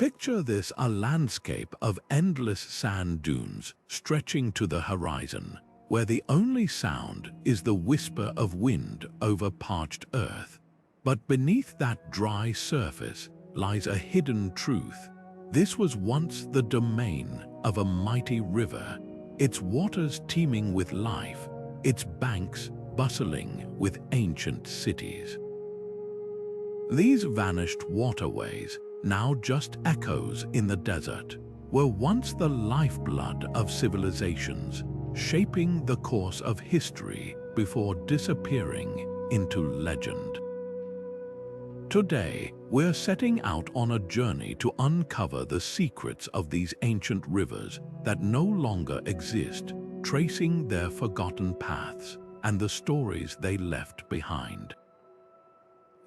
Picture this, a landscape of endless sand dunes stretching to the horizon, where the only sound is the whisper of wind over parched earth. But beneath that dry surface lies a hidden truth. This was once the domain of a mighty river, its waters teeming with life, its banks bustling with ancient cities. These vanished waterways, now just echoes in the desert, were once the lifeblood of civilizations, shaping the course of history before disappearing into legend. Today, we're setting out on a journey to uncover the secrets of these ancient rivers that no longer exist, tracing their forgotten paths and the stories they left behind.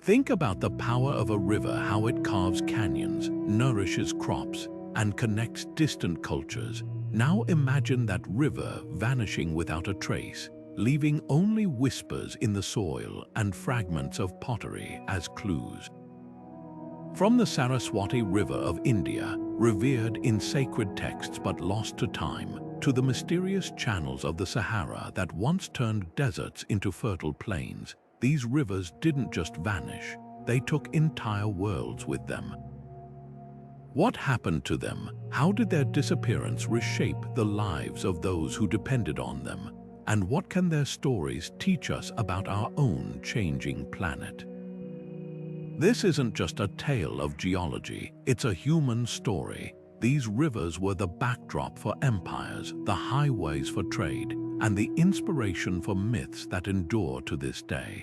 Think about the power of a river, how it carves canyons, nourishes crops, and connects distant cultures. Now imagine that river vanishing without a trace, leaving only whispers in the soil and fragments of pottery as clues. From the Saraswati River of India, revered in sacred texts but lost to time, to the mysterious channels of the Sahara that once turned deserts into fertile plains, these rivers didn't just vanish, they took entire worlds with them. What happened to them? How did their disappearance reshape the lives of those who depended on them? And what can their stories teach us about our own changing planet? This isn't just a tale of geology, it's a human story. These rivers were the backdrop for empires, the highways for trade, and the inspiration for myths that endure to this day.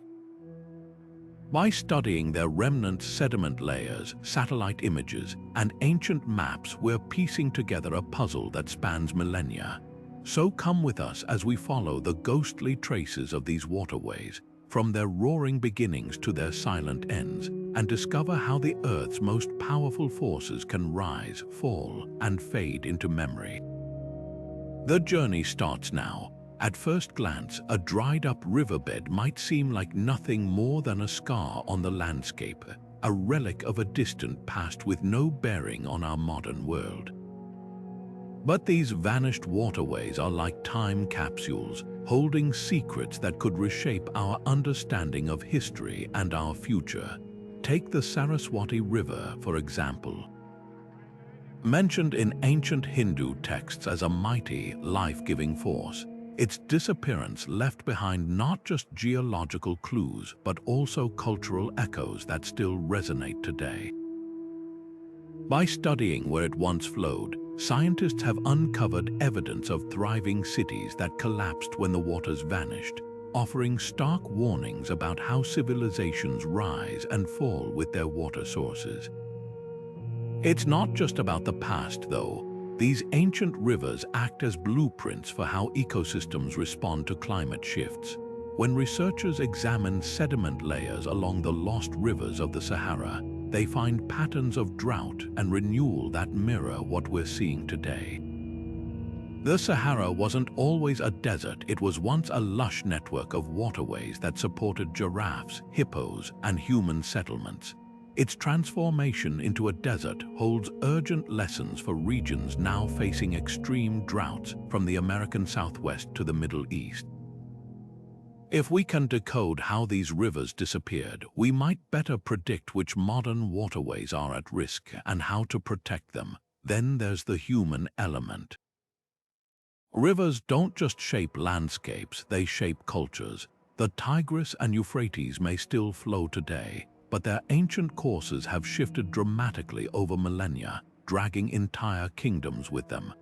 By studying their remnant sediment layers, satellite images, and ancient maps, we're piecing together a puzzle that spans millennia. So come with us as we follow the ghostly traces of these waterways, from their roaring beginnings to their silent ends, and discover how the Earth's most powerful forces can rise, fall, and fade into memory. The journey starts now. At first glance, a dried-up riverbed might seem like nothing more than a scar on the landscape, a relic of a distant past with no bearing on our modern world. But these vanished waterways are like time capsules, holding secrets that could reshape our understanding of history and our future. Take the Saraswati River, for example. Mentioned in ancient Hindu texts as a mighty, life-giving force, its disappearance left behind not just geological clues, but also cultural echoes that still resonate today. By studying where it once flowed, scientists have uncovered evidence of thriving cities that collapsed when the waters vanished, offering stark warnings about how civilizations rise and fall with their water sources. It's not just about the past, though. These ancient rivers act as blueprints for how ecosystems respond to climate shifts. When researchers examine sediment layers along the lost rivers of the Sahara, they find patterns of drought and renewal that mirror what we're seeing today. The Sahara wasn't always a desert, it was once a lush network of waterways that supported giraffes, hippos, and human settlements. Its transformation into a desert holds urgent lessons for regions now facing extreme droughts, from the American Southwest to the Middle East. If we can decode how these rivers disappeared, we might better predict which modern waterways are at risk and how to protect them. Then there's the human element. Rivers don't just shape landscapes, they shape cultures. The Tigris and Euphrates may still flow today, but their ancient courses have shifted dramatically over millennia, dragging entire kingdoms with them.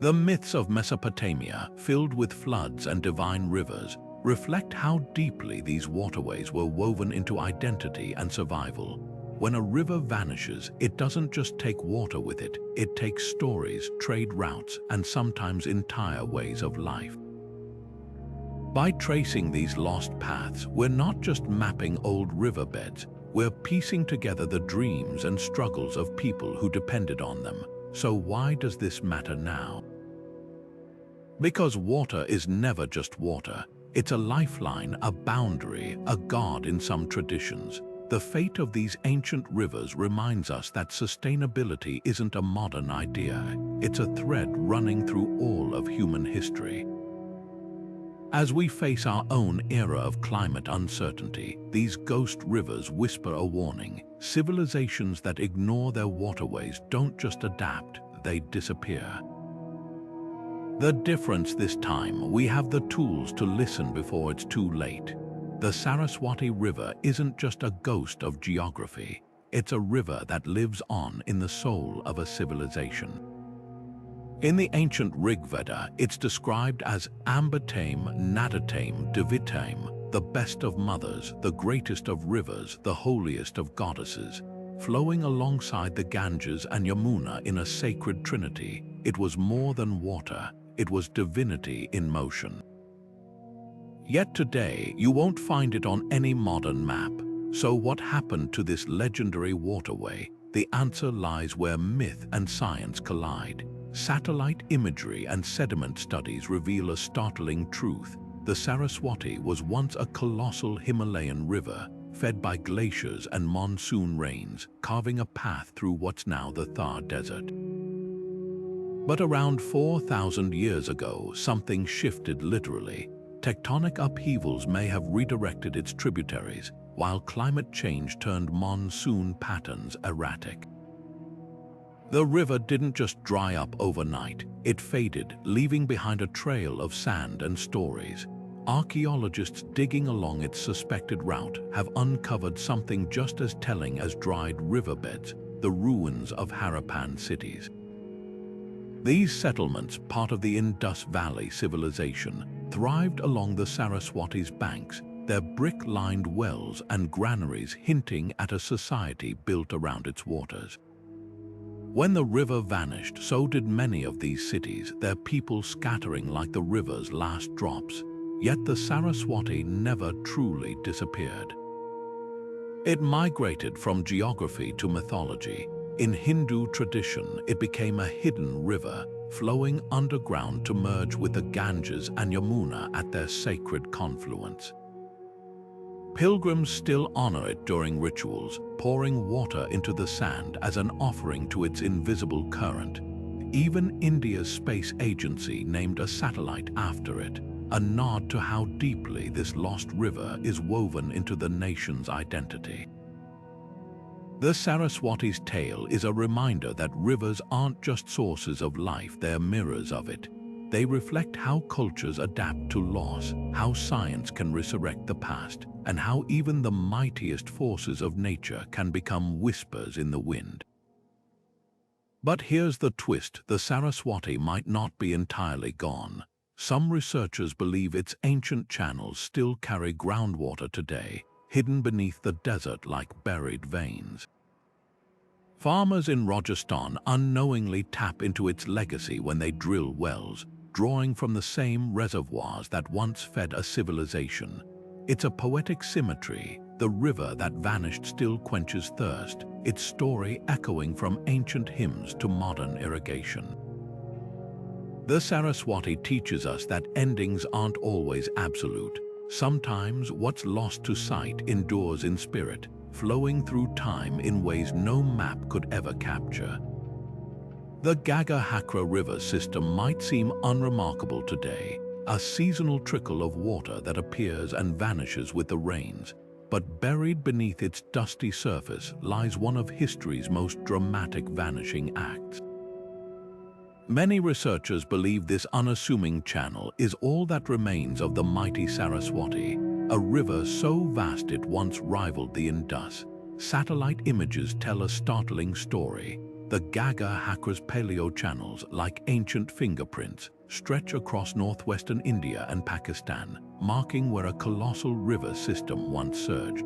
The myths of Mesopotamia, filled with floods and divine rivers, reflect how deeply these waterways were woven into identity and survival. When a river vanishes, it doesn't just take water with it, it takes stories, trade routes, and sometimes entire ways of life. By tracing these lost paths, we're not just mapping old riverbeds, we're piecing together the dreams and struggles of people who depended on them. So why does this matter now? Because water is never just water. It's a lifeline, a boundary, a god in some traditions. The fate of these ancient rivers reminds us that sustainability isn't a modern idea. It's a thread running through all of human history. As we face our own era of climate uncertainty, these ghost rivers whisper a warning. Civilizations that ignore their waterways don't just adapt, they disappear. The difference this time, we have the tools to listen before it's too late. The Saraswati River isn't just a ghost of geography. It's a river that lives on in the soul of a civilization. In the ancient Rig Veda, it's described as Ambatame, Nadatame, Divitame, the best of mothers, the greatest of rivers, the holiest of goddesses. Flowing alongside the Ganges and Yamuna in a sacred trinity, it was more than water, it was divinity in motion. Yet today, you won't find it on any modern map. So what happened to this legendary waterway? The answer lies where myth and science collide. Satellite imagery and sediment studies reveal a startling truth. The Saraswati was once a colossal Himalayan river, fed by glaciers and monsoon rains, carving a path through what's now the Thar Desert. But around 4,000 years ago, something shifted literally. Tectonic upheavals may have redirected its tributaries, while climate change turned monsoon patterns erratic. The river didn't just dry up overnight, it faded, leaving behind a trail of sand and stories. Archaeologists digging along its suspected route have uncovered something just as telling as dried riverbeds, the ruins of Harapan cities. These settlements, part of the Indus Valley civilization, thrived along the Saraswati's banks, their brick-lined wells and granaries hinting at a society built around its waters. When the river vanished, so did many of these cities, their people scattering like the river's last drops. Yet the Saraswati never truly disappeared. It migrated from geography to mythology. In Hindu tradition, it became a hidden river, flowing underground to merge with the Ganges and Yamuna at their sacred confluence. Pilgrims still honor it during rituals, pouring water into the sand as an offering to its invisible current. Even India's space agency named a satellite after it, a nod to how deeply this lost river is woven into the nation's identity. The Saraswati's tale is a reminder that rivers aren't just sources of life, they're mirrors of it. They reflect how cultures adapt to loss, how science can resurrect the past, and how even the mightiest forces of nature can become whispers in the wind. But here's the twist: the Saraswati might not be entirely gone. Some researchers believe its ancient channels still carry groundwater today, hidden beneath the desert like buried veins. Farmers in Rajasthan unknowingly tap into its legacy when they drill wells, drawing from the same reservoirs that once fed a civilization. It's a poetic symmetry. The river that vanished still quenches thirst, its story echoing from ancient hymns to modern irrigation. The Saraswati teaches us that endings aren't always absolute. Sometimes what's lost to sight endures in spirit, flowing through time in ways no map could ever capture. The Gagahakra river system might seem unremarkable today, a seasonal trickle of water that appears and vanishes with the rains, but buried beneath its dusty surface lies one of history's most dramatic vanishing acts. Many researchers believe this unassuming channel is all that remains of the mighty Saraswati, a river so vast it once rivaled the Indus. Satellite images tell a startling story. The Gaggar-Hakra's paleo-channels, like ancient fingerprints, stretch across northwestern India and Pakistan, marking where a colossal river system once surged.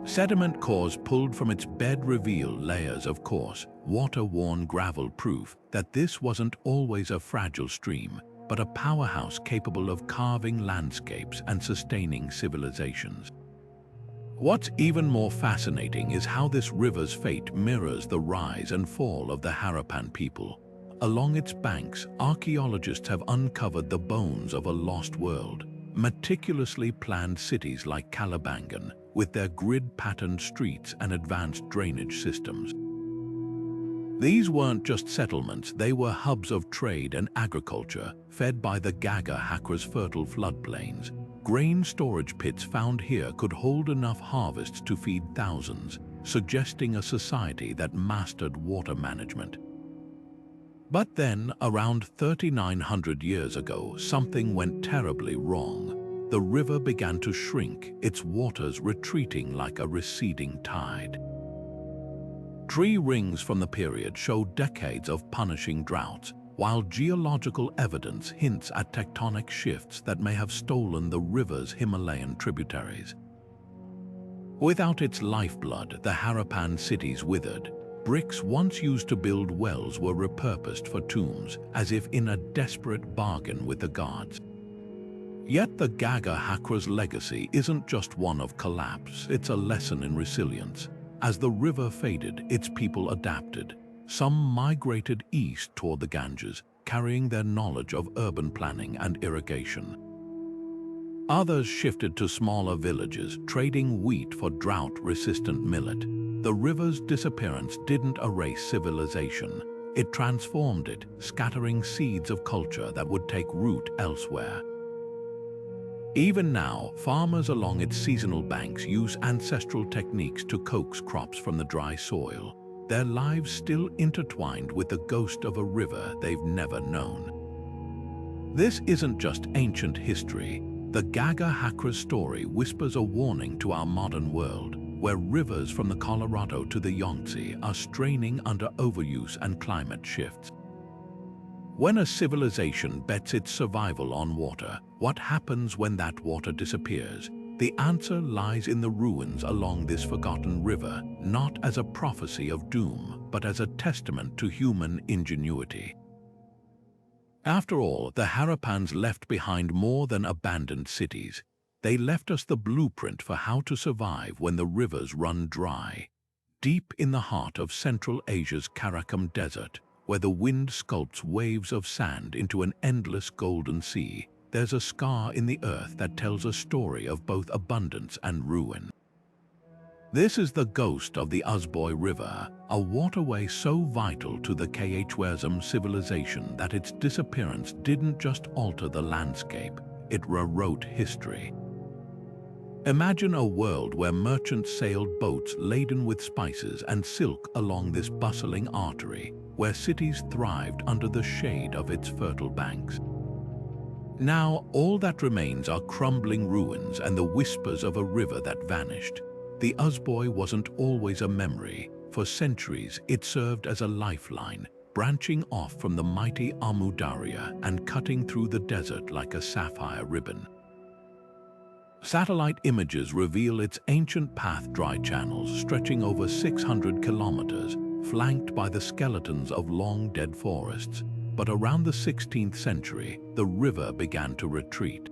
Sediment cores pulled from its bed reveal layers of coarse, water-worn gravel, proof that this wasn't always a fragile stream, but a powerhouse capable of carving landscapes and sustaining civilizations. What's even more fascinating is how this river's fate mirrors the rise and fall of the Harapan people. Along its banks, archaeologists have uncovered the bones of a lost world. Meticulously planned cities like Kalibangan, with their grid-patterned streets and advanced drainage systems. These weren't just settlements, they were hubs of trade and agriculture, fed by the Gagah-Hakra's fertile floodplains. Grain storage pits found here could hold enough harvests to feed thousands, suggesting a society that mastered water management. But then, around 3,900 years ago, something went terribly wrong. The river began to shrink, its waters retreating like a receding tide. Tree rings from the period show decades of punishing droughts, while geological evidence hints at tectonic shifts that may have stolen the river's Himalayan tributaries. Without its lifeblood, the Harapan cities withered. Bricks once used to build wells were repurposed for tombs, as if in a desperate bargain with the gods. Yet the Gagah-Hakra's legacy isn't just one of collapse, it's a lesson in resilience. As the river faded, its people adapted. Some migrated east toward the Ganges, carrying their knowledge of urban planning and irrigation. Others shifted to smaller villages, trading wheat for drought-resistant millet. The river's disappearance didn't erase civilization. It transformed it, scattering seeds of culture that would take root elsewhere. Even now, farmers along its seasonal banks use ancestral techniques to coax crops from the dry soil, their lives still intertwined with the ghost of a river they've never known. This isn't just ancient history. The Gagah-Hakra's story whispers a warning to our modern world, where rivers from the Colorado to the Yangtze are straining under overuse and climate shifts. When a civilization bets its survival on water, what happens when that water disappears? The answer lies in the ruins along this forgotten river, not as a prophecy of doom, but as a testament to human ingenuity. After all, the Harapans left behind more than abandoned cities. They left us the blueprint for how to survive when the rivers run dry. Deep in the heart of Central Asia's Karakum Desert, where the wind sculpts waves of sand into an endless golden sea, there's a scar in the earth that tells a story of both abundance and ruin. This is the ghost of the Usboy River, a waterway so vital to the Khwarezm civilization that its disappearance didn't just alter the landscape, it rewrote history. Imagine a world where merchants sailed boats laden with spices and silk along this bustling artery, where cities thrived under the shade of its fertile banks. Now, all that remains are crumbling ruins and the whispers of a river that vanished. The Usboy wasn't always a memory. For centuries, it served as a lifeline, branching off from the mighty Amu Darya and cutting through the desert like a sapphire ribbon. Satellite images reveal its ancient path dry channels stretching over 600 kilometers, flanked by the skeletons of long-dead forests. But around the 16th century, the river began to retreat.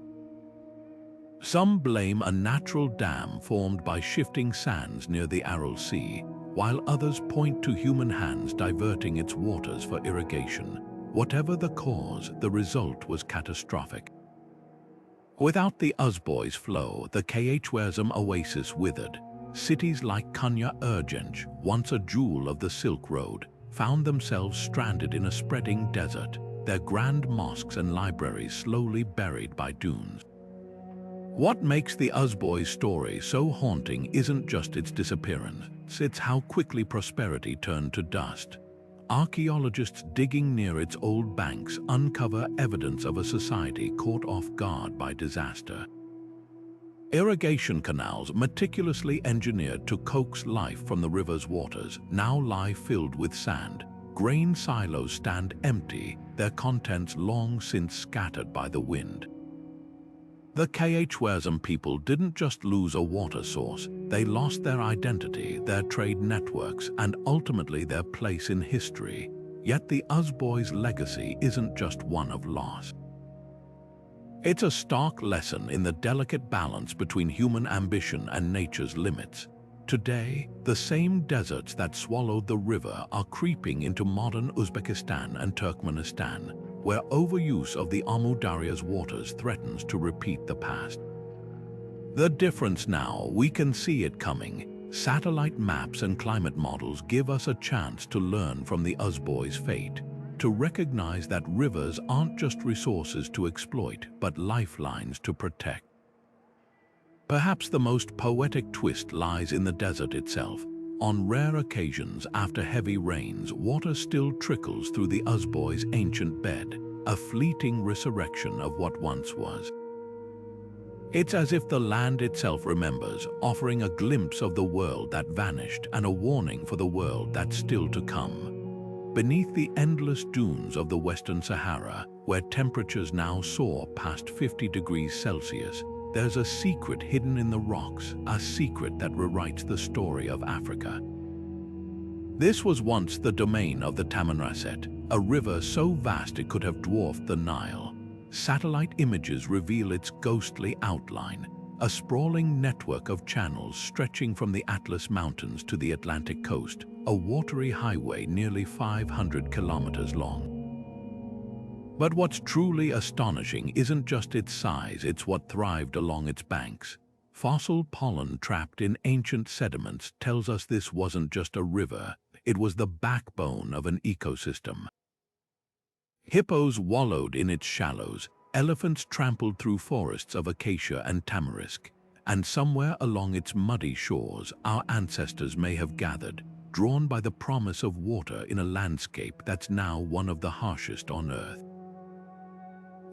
Some blame a natural dam formed by shifting sands near the Aral Sea, while others point to human hands diverting its waters for irrigation. Whatever the cause, the result was catastrophic. Without the Uzboy's flow, the Khwarezm oasis withered. Cities like Konya-Urgench, once a jewel of the Silk Road, found themselves stranded in a spreading desert, their grand mosques and libraries slowly buried by dunes. What makes the Usboy's story so haunting isn't just its disappearance, it's how quickly prosperity turned to dust. Archaeologists digging near its old banks uncover evidence of a society caught off guard by disaster. Irrigation canals, meticulously engineered to coax life from the river's waters, now lie filled with sand. Grain silos stand empty, their contents long since scattered by the wind. The Khwarezm people didn't just lose a water source, they lost their identity, their trade networks, and ultimately their place in history. Yet the Usboy's legacy isn't just one of loss. It's a stark lesson in the delicate balance between human ambition and nature's limits. Today, the same deserts that swallowed the river are creeping into modern Uzbekistan and Turkmenistan, where overuse of the Amu Darya's waters threatens to repeat the past. The difference now, we can see it coming. Satellite maps and climate models give us a chance to learn from the Uzboy's fate, to recognize that rivers aren't just resources to exploit, but lifelines to protect. Perhaps the most poetic twist lies in the desert itself. On rare occasions, after heavy rains, water still trickles through the Uzboy's ancient bed, a fleeting resurrection of what once was. It's as if the land itself remembers, offering a glimpse of the world that vanished and a warning for the world that's still to come. Beneath the endless dunes of the Western Sahara, where temperatures now soar past 50 degrees Celsius, there's a secret hidden in the rocks, a secret that rewrites the story of Africa. This was once the domain of the Tamanrasset, a river so vast it could have dwarfed the Nile. Satellite images reveal its ghostly outline, a sprawling network of channels stretching from the Atlas Mountains to the Atlantic coast, a watery highway nearly 500 kilometers long. But what's truly astonishing isn't just its size, it's what thrived along its banks. Fossil pollen trapped in ancient sediments tells us this wasn't just a river, it was the backbone of an ecosystem. Hippos wallowed in its shallows, elephants trampled through forests of acacia and tamarisk, and somewhere along its muddy shores our ancestors may have gathered, drawn by the promise of water in a landscape that's now one of the harshest on Earth.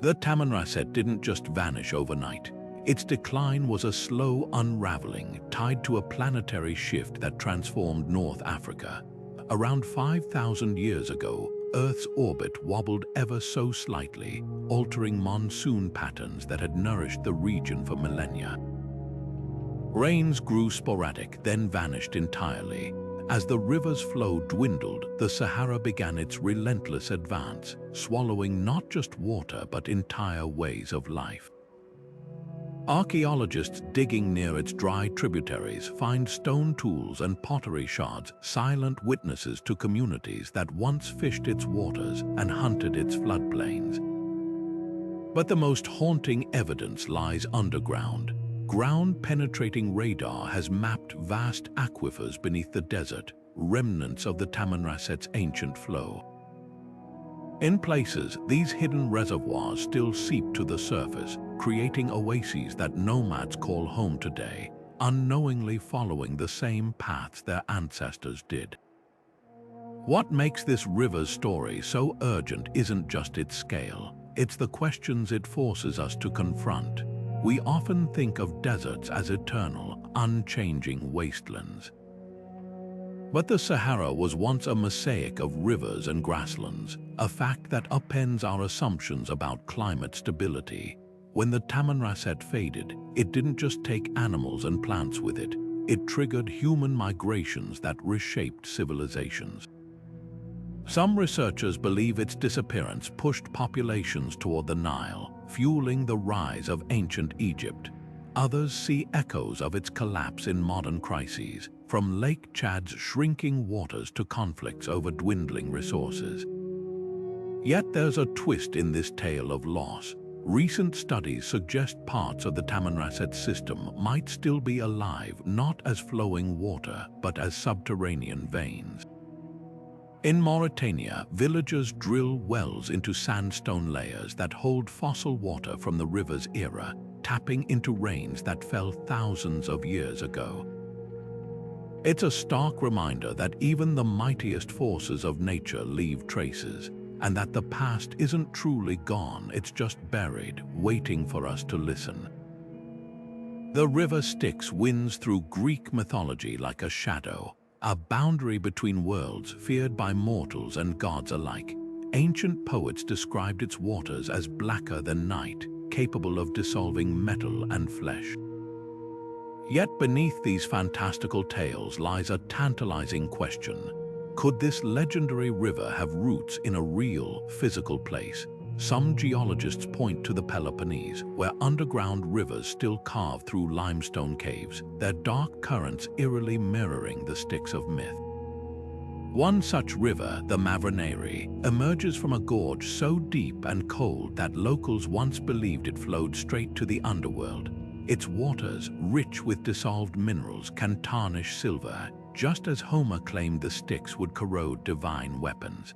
The Tamanrasset didn't just vanish overnight. Its decline was a slow unraveling tied to a planetary shift that transformed North Africa. Around 5,000 years ago, Earth's orbit wobbled ever so slightly, altering monsoon patterns that had nourished the region for millennia. Rains grew sporadic, then vanished entirely. As the river's flow dwindled, the Sahara began its relentless advance, swallowing not just water but entire ways of life. Archaeologists digging near its dry tributaries find stone tools and pottery shards, silent witnesses to communities that once fished its waters and hunted its floodplains. But the most haunting evidence lies underground. Ground-penetrating radar has mapped vast aquifers beneath the desert, remnants of the Tamanrasset's ancient flow. In places, these hidden reservoirs still seep to the surface, creating oases that nomads call home today, unknowingly following the same paths their ancestors did. What makes this river's story so urgent isn't just its scale, it's the questions it forces us to confront. We often think of deserts as eternal, unchanging wastelands. But the Sahara was once a mosaic of rivers and grasslands, a fact that upends our assumptions about climate stability. When the Tamanrasset faded, it didn't just take animals and plants with it, it triggered human migrations that reshaped civilizations. Some researchers believe its disappearance pushed populations toward the Nile, fueling the rise of ancient Egypt. Others see echoes of its collapse in modern crises, from Lake Chad's shrinking waters to conflicts over dwindling resources. Yet there's a twist in this tale of loss. Recent studies suggest parts of the Tamanrasset system might still be alive, not as flowing water, but as subterranean veins. In Mauritania, villagers drill wells into sandstone layers that hold fossil water from the river's era, tapping into rains that fell thousands of years ago. It's a stark reminder that even the mightiest forces of nature leave traces, and that the past isn't truly gone, it's just buried, waiting for us to listen. The River Styx winds through Greek mythology like a shadow, a boundary between worlds feared by mortals and gods alike. Ancient poets described its waters as blacker than night, capable of dissolving metal and flesh. Yet beneath these fantastical tales lies a tantalizing question. Could this legendary river have roots in a real, physical place? Some geologists point to the Peloponnese, where underground rivers still carve through limestone caves, their dark currents eerily mirroring the Styx of myth. One such river, the Mavroneri, emerges from a gorge so deep and cold that locals once believed it flowed straight to the underworld. Its waters, rich with dissolved minerals, can tarnish silver, just as Homer claimed the Styx would corrode divine weapons.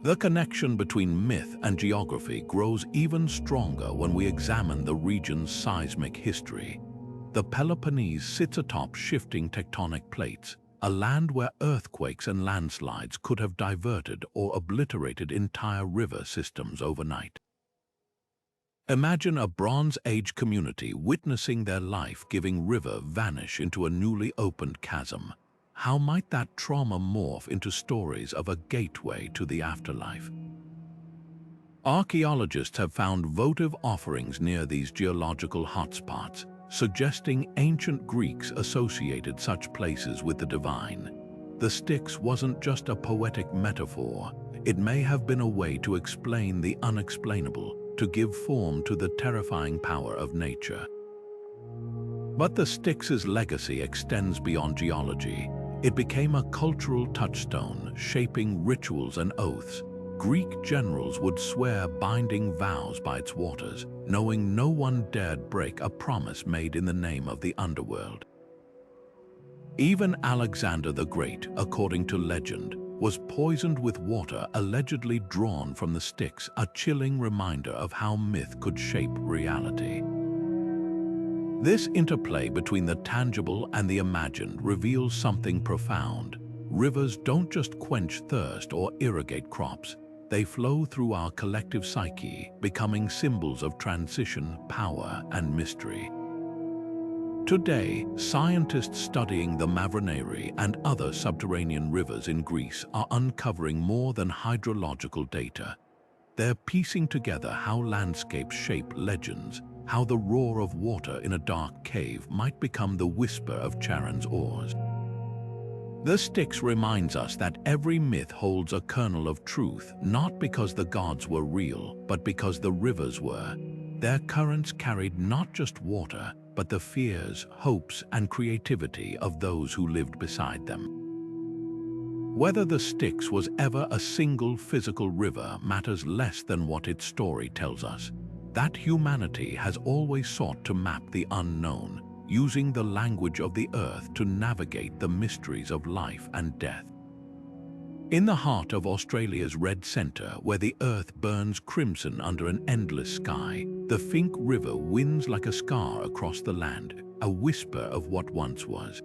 The connection between myth and geography grows even stronger when we examine the region's seismic history. The Peloponnese sits atop shifting tectonic plates, a land where earthquakes and landslides could have diverted or obliterated entire river systems overnight. Imagine a Bronze Age community witnessing their life-giving river vanish into a newly opened chasm. How might that trauma morph into stories of a gateway to the afterlife? Archaeologists have found votive offerings near these geological hotspots, suggesting ancient Greeks associated such places with the divine. The Styx wasn't just a poetic metaphor. It may have been a way to explain the unexplainable, to give form to the terrifying power of nature. But the Styx's legacy extends beyond geology. It became a cultural touchstone, shaping rituals and oaths. Greek generals would swear binding vows by its waters, knowing no one dared break a promise made in the name of the underworld. Even Alexander the Great, according to legend, was poisoned with water allegedly drawn from the Styx, a chilling reminder of how myth could shape reality. This interplay between the tangible and the imagined reveals something profound. Rivers don't just quench thirst or irrigate crops. They flow through our collective psyche, becoming symbols of transition, power, and mystery. Today, scientists studying the Mavroneri and other subterranean rivers in Greece are uncovering more than hydrological data. They're piecing together how landscapes shape legends, how the roar of water in a dark cave might become the whisper of Charon's oars. The Styx reminds us that every myth holds a kernel of truth, not because the gods were real, but because the rivers were. Their currents carried not just water, but the fears, hopes, and creativity of those who lived beside them. Whether the Styx was ever a single physical river matters less than what its story tells us. That humanity has always sought to map the unknown, using the language of the earth to navigate the mysteries of life and death. In the heart of Australia's red centre, where the earth burns crimson under an endless sky, the Finke River winds like a scar across the land, a whisper of what once was.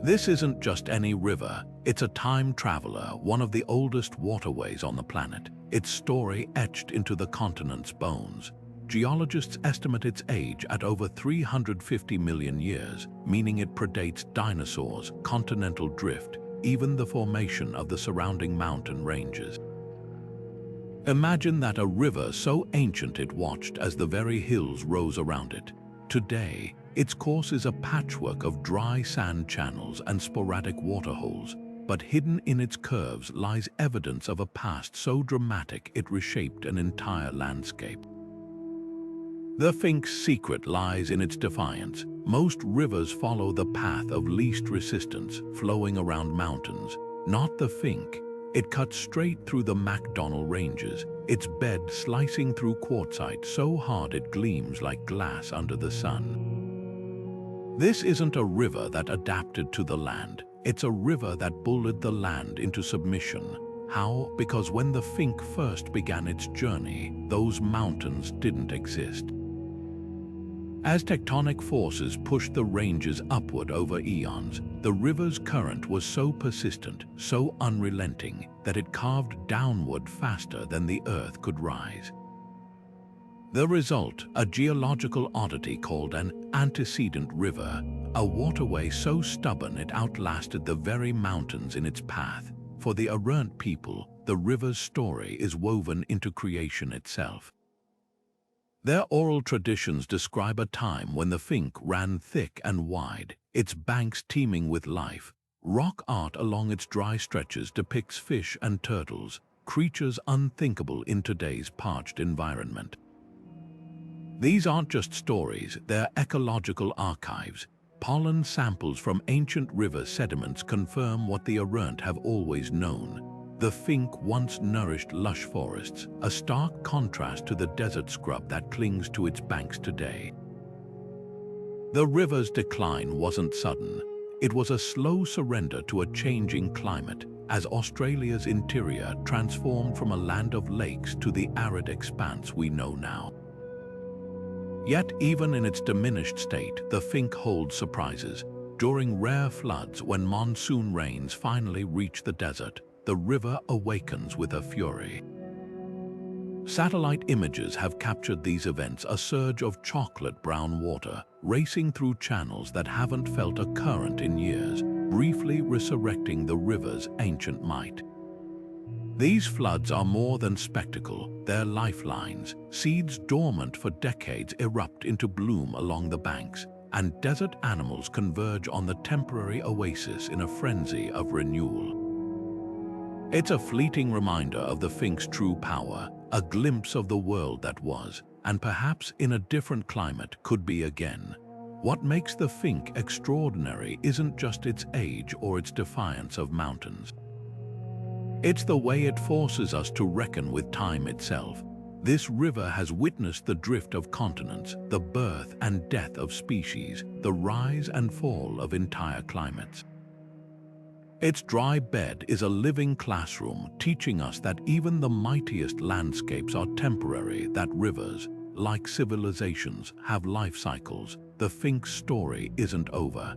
This isn't just any river, it's a time traveler, one of the oldest waterways on the planet, its story etched into the continent's bones. Geologists estimate its age at over 350 million years, meaning it predates dinosaurs, continental drift, even the formation of the surrounding mountain ranges. Imagine that a river so ancient it watched as the very hills rose around it. Today, its course is a patchwork of dry sand channels and sporadic waterholes, but hidden in its curves lies evidence of a past so dramatic it reshaped an entire landscape. The Finke's secret lies in its defiance. Most rivers follow the path of least resistance, flowing around mountains. Not the Finke. It cuts straight through the MacDonnell Ranges, its bed slicing through quartzite so hard it gleams like glass under the sun. This isn't a river that adapted to the land. It's a river that bullied the land into submission. How? Because when the Finke first began its journey, those mountains didn't exist. As tectonic forces pushed the ranges upward over eons, the river's current was so persistent, so unrelenting, that it carved downward faster than the earth could rise. The result, a geological oddity called an antecedent river, a waterway so stubborn it outlasted the very mountains in its path. For the errant people, the river's story is woven into creation itself. Their oral traditions describe a time when the Finke ran thick and wide, its banks teeming with life. Rock art along its dry stretches depicts fish and turtles, creatures unthinkable in today's parched environment. These aren't just stories, they're ecological archives. Pollen samples from ancient river sediments confirm what the errant have always known. The Finke once nourished lush forests, a stark contrast to the desert scrub that clings to its banks today. The river's decline wasn't sudden. It was a slow surrender to a changing climate, as Australia's interior transformed from a land of lakes to the arid expanse we know now. Yet, even in its diminished state, the Finke holds surprises. During rare floods, when monsoon rains finally reach the desert, the river awakens with a fury. Satellite images have captured these events, a surge of chocolate-brown water racing through channels that haven't felt a current in years, briefly resurrecting the river's ancient might. These floods are more than spectacle, they're lifelines. Seeds dormant for decades erupt into bloom along the banks, and desert animals converge on the temporary oasis in a frenzy of renewal. It's a fleeting reminder of the Finke's true power, a glimpse of the world that was, and perhaps in a different climate could be again. What makes the Finke extraordinary isn't just its age or its defiance of mountains. It's the way it forces us to reckon with time itself. This river has witnessed the drift of continents, the birth and death of species, the rise and fall of entire climates. Its dry bed is a living classroom, teaching us that even the mightiest landscapes are temporary, that rivers, like civilizations, have life cycles. The Finke's story isn't over.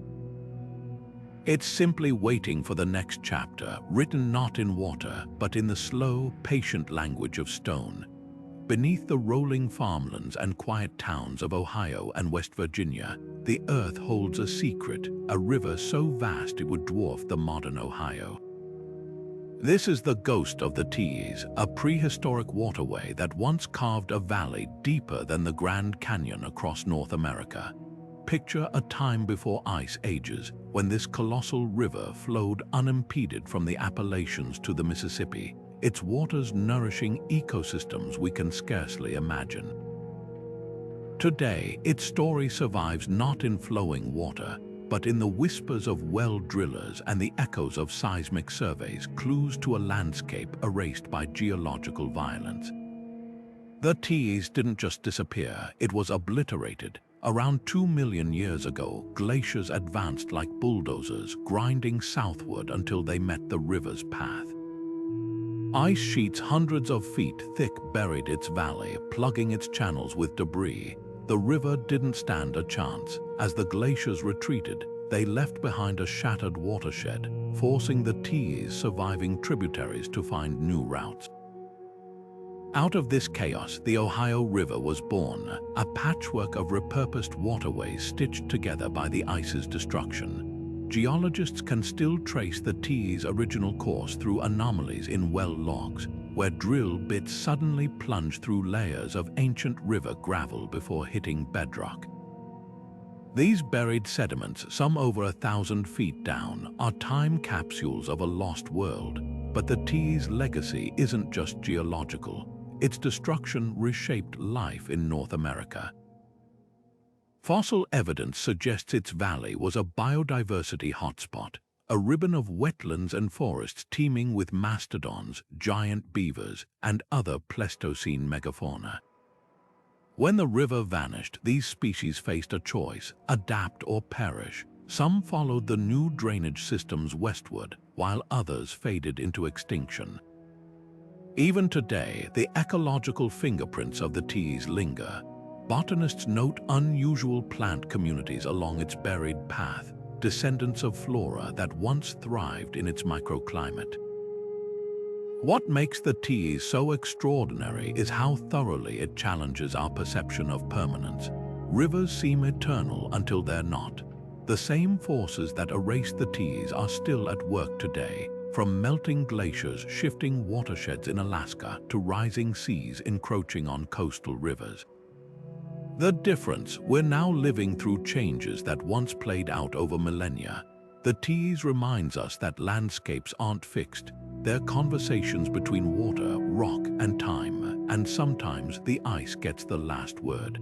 It's simply waiting for the next chapter, written not in water, but in the slow, patient language of stone. Beneath the rolling farmlands and quiet towns of Ohio and West Virginia, the earth holds a secret, a river so vast it would dwarf the modern Ohio. This is the ghost of the Teays, a prehistoric waterway that once carved a valley deeper than the Grand Canyon across North America. Picture a time before ice ages, when this colossal river flowed unimpeded from the Appalachians to the Mississippi, its waters nourishing ecosystems we can scarcely imagine. Today, its story survives not in flowing water, but in the whispers of well drillers and the echoes of seismic surveys, clues to a landscape erased by geological violence. The Teays didn't just disappear, it was obliterated. Around 2 million years ago, glaciers advanced like bulldozers, grinding southward until they met the river's path. Ice sheets hundreds of feet thick buried its valley, plugging its channels with debris. The river didn't stand a chance. As the glaciers retreated, they left behind a shattered watershed, forcing the Teays' surviving tributaries to find new routes. Out of this chaos, the Ohio River was born, a patchwork of repurposed waterways stitched together by the ice's destruction. Geologists can still trace the Teays' original course through anomalies in well logs, where drill bits suddenly plunge through layers of ancient river gravel before hitting bedrock. These buried sediments, some over 1,000 feet down, are time capsules of a lost world. But the Teays' legacy isn't just geological. Its destruction reshaped life in North America. Fossil evidence suggests its valley was a biodiversity hotspot, a ribbon of wetlands and forests teeming with mastodons, giant beavers, and other Pleistocene megafauna. When the river vanished, these species faced a choice: adapt or perish. Some followed the new drainage systems westward, while others faded into extinction. Even today, the ecological fingerprints of the Teays linger. Botanists note unusual plant communities along its buried path, descendants of flora that once thrived in its microclimate. What makes the Teays so extraordinary is how thoroughly it challenges our perception of permanence. Rivers seem eternal until they're not. The same forces that erased the Teays are still at work today, from melting glaciers shifting watersheds in Alaska to rising seas encroaching on coastal rivers. The difference: we're now living through changes that once played out over millennia. The Teays reminds us that landscapes aren't fixed. They're conversations between water, rock, and time, and sometimes the ice gets the last word.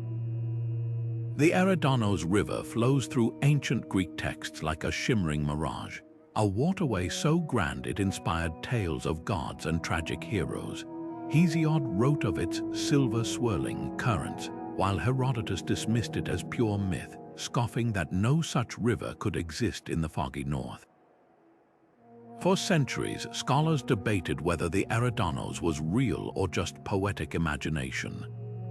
The Eridanos River flows through ancient Greek texts like a shimmering mirage. a waterway so grand it inspired tales of gods and tragic heroes. Hesiod wrote of its silver-swirling currents, while Herodotus dismissed it as pure myth, scoffing that no such river could exist in the foggy north. For centuries, scholars debated whether the Eridanos was real or just poetic imagination.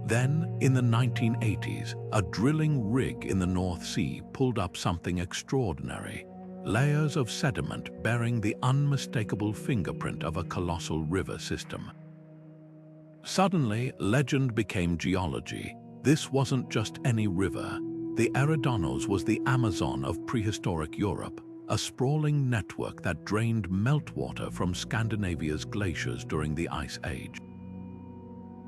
Then, in the 1980s, a drilling rig in the North Sea pulled up something extraordinary: layers of sediment bearing the unmistakable fingerprint of a colossal river system. Suddenly, legend became geology. This wasn't just any river. The Eridanos was the Amazon of prehistoric Europe, a sprawling network that drained meltwater from Scandinavia's glaciers during the Ice Age.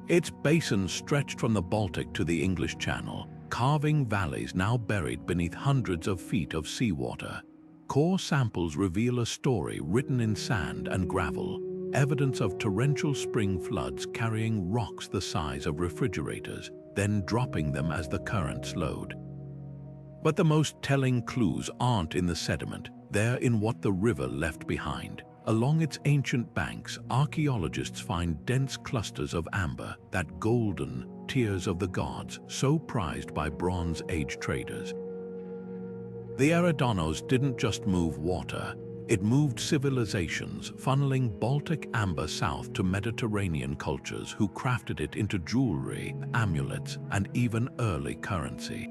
Its basin stretched from the Baltic to the English Channel, carving valleys now buried beneath hundreds of feet of seawater. Core samples reveal a story written in sand and gravel, evidence of torrential spring floods carrying rocks the size of refrigerators, then dropping them as the current slowed. But the most telling clues aren't in the sediment, they're in what the river left behind. Along its ancient banks, archaeologists find dense clusters of amber, that golden tears of the gods, so prized by Bronze Age traders. The Eridanos didn't just move water, it moved civilizations, funneling Baltic amber south to Mediterranean cultures who crafted it into jewelry, amulets, and even early currency.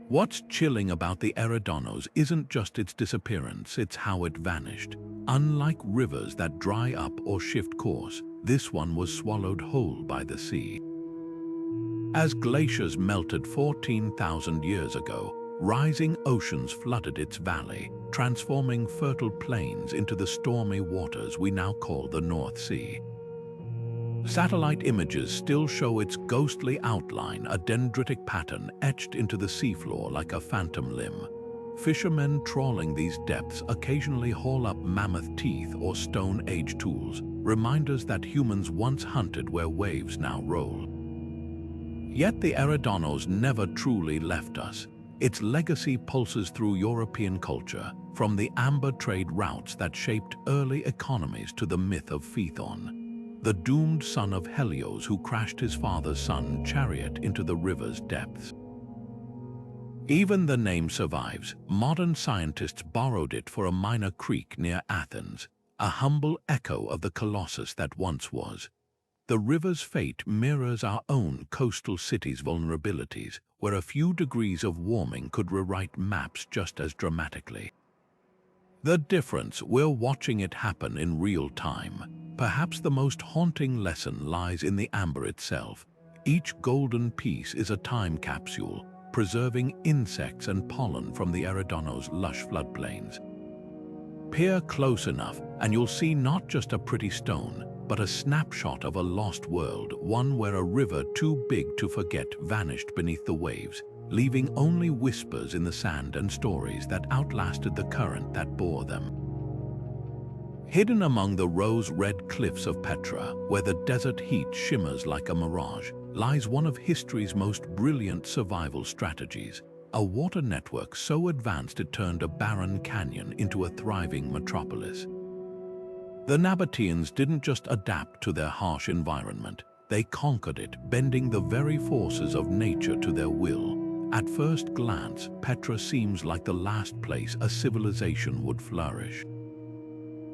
What's chilling about the Eridanos isn't just its disappearance, it's how it vanished. Unlike rivers that dry up or shift course, this one was swallowed whole by the sea. As glaciers melted 14,000 years ago, rising oceans flooded its valley, transforming fertile plains into the stormy waters we now call the North Sea. Satellite images still show its ghostly outline, a dendritic pattern etched into the seafloor like a phantom limb. Fishermen trawling these depths occasionally haul up mammoth teeth or Stone Age tools, reminders that humans once hunted where waves now roll. Yet the Eridanos never truly left us. Its legacy pulses through European culture, from the amber trade routes that shaped early economies to the myth of Phaethon, the doomed son of Helios who crashed his father's sun chariot into the river's depths. Even the name survives. Modern scientists borrowed it for a minor creek near Athens, a humble echo of the colossus that once was. The river's fate mirrors our own coastal cities' vulnerabilities, where a few degrees of warming could rewrite maps just as dramatically. The difference, we're watching it happen in real time. Perhaps the most haunting lesson lies in the amber itself. Each golden piece is a time capsule, preserving insects and pollen from the Eridanos' lush floodplains. Peer close enough, and you'll see not just a pretty stone, but a snapshot of a lost world, one where a river too big to forget vanished beneath the waves, leaving only whispers in the sand and stories that outlasted the current that bore them. Hidden among the rose-red cliffs of Petra, where the desert heat shimmers like a mirage, lies one of history's most brilliant survival strategies, a water network so advanced it turned a barren canyon into a thriving metropolis. The Nabateans didn't just adapt to their harsh environment, they conquered it, bending the very forces of nature to their will. At first glance, Petra seems like the last place a civilization would flourish.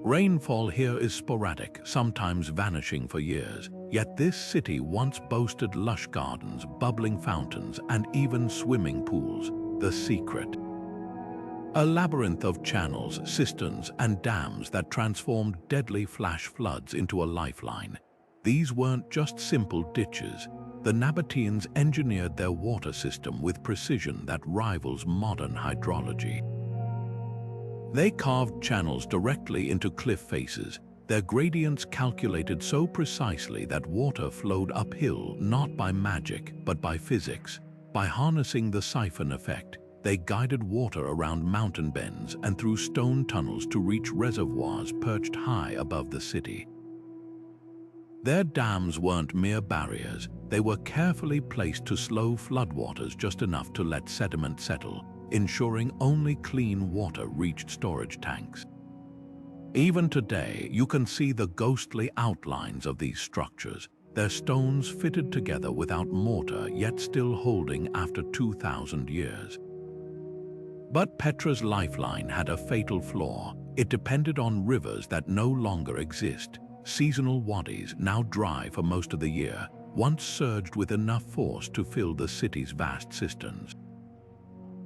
Rainfall here is sporadic, sometimes vanishing for years, yet this city once boasted lush gardens, bubbling fountains, and even swimming pools. The secret: a labyrinth of channels, cisterns, and dams that transformed deadly flash floods into a lifeline. These weren't just simple ditches. The Nabateans engineered their water system with precision that rivals modern hydrology. They carved channels directly into cliff faces, their gradients calculated so precisely that water flowed uphill not by magic but by physics. By harnessing the siphon effect, they guided water around mountain bends and through stone tunnels to reach reservoirs perched high above the city. Their dams weren't mere barriers, they were carefully placed to slow floodwaters just enough to let sediment settle. ensuring only clean water reached storage tanks. Even today, you can see the ghostly outlines of these structures, their stones fitted together without mortar yet still holding after 2,000 years. But Petra's lifeline had a fatal flaw. It depended on rivers that no longer exist. Seasonal wadis, now dry for most of the year, once surged with enough force to fill the city's vast cisterns.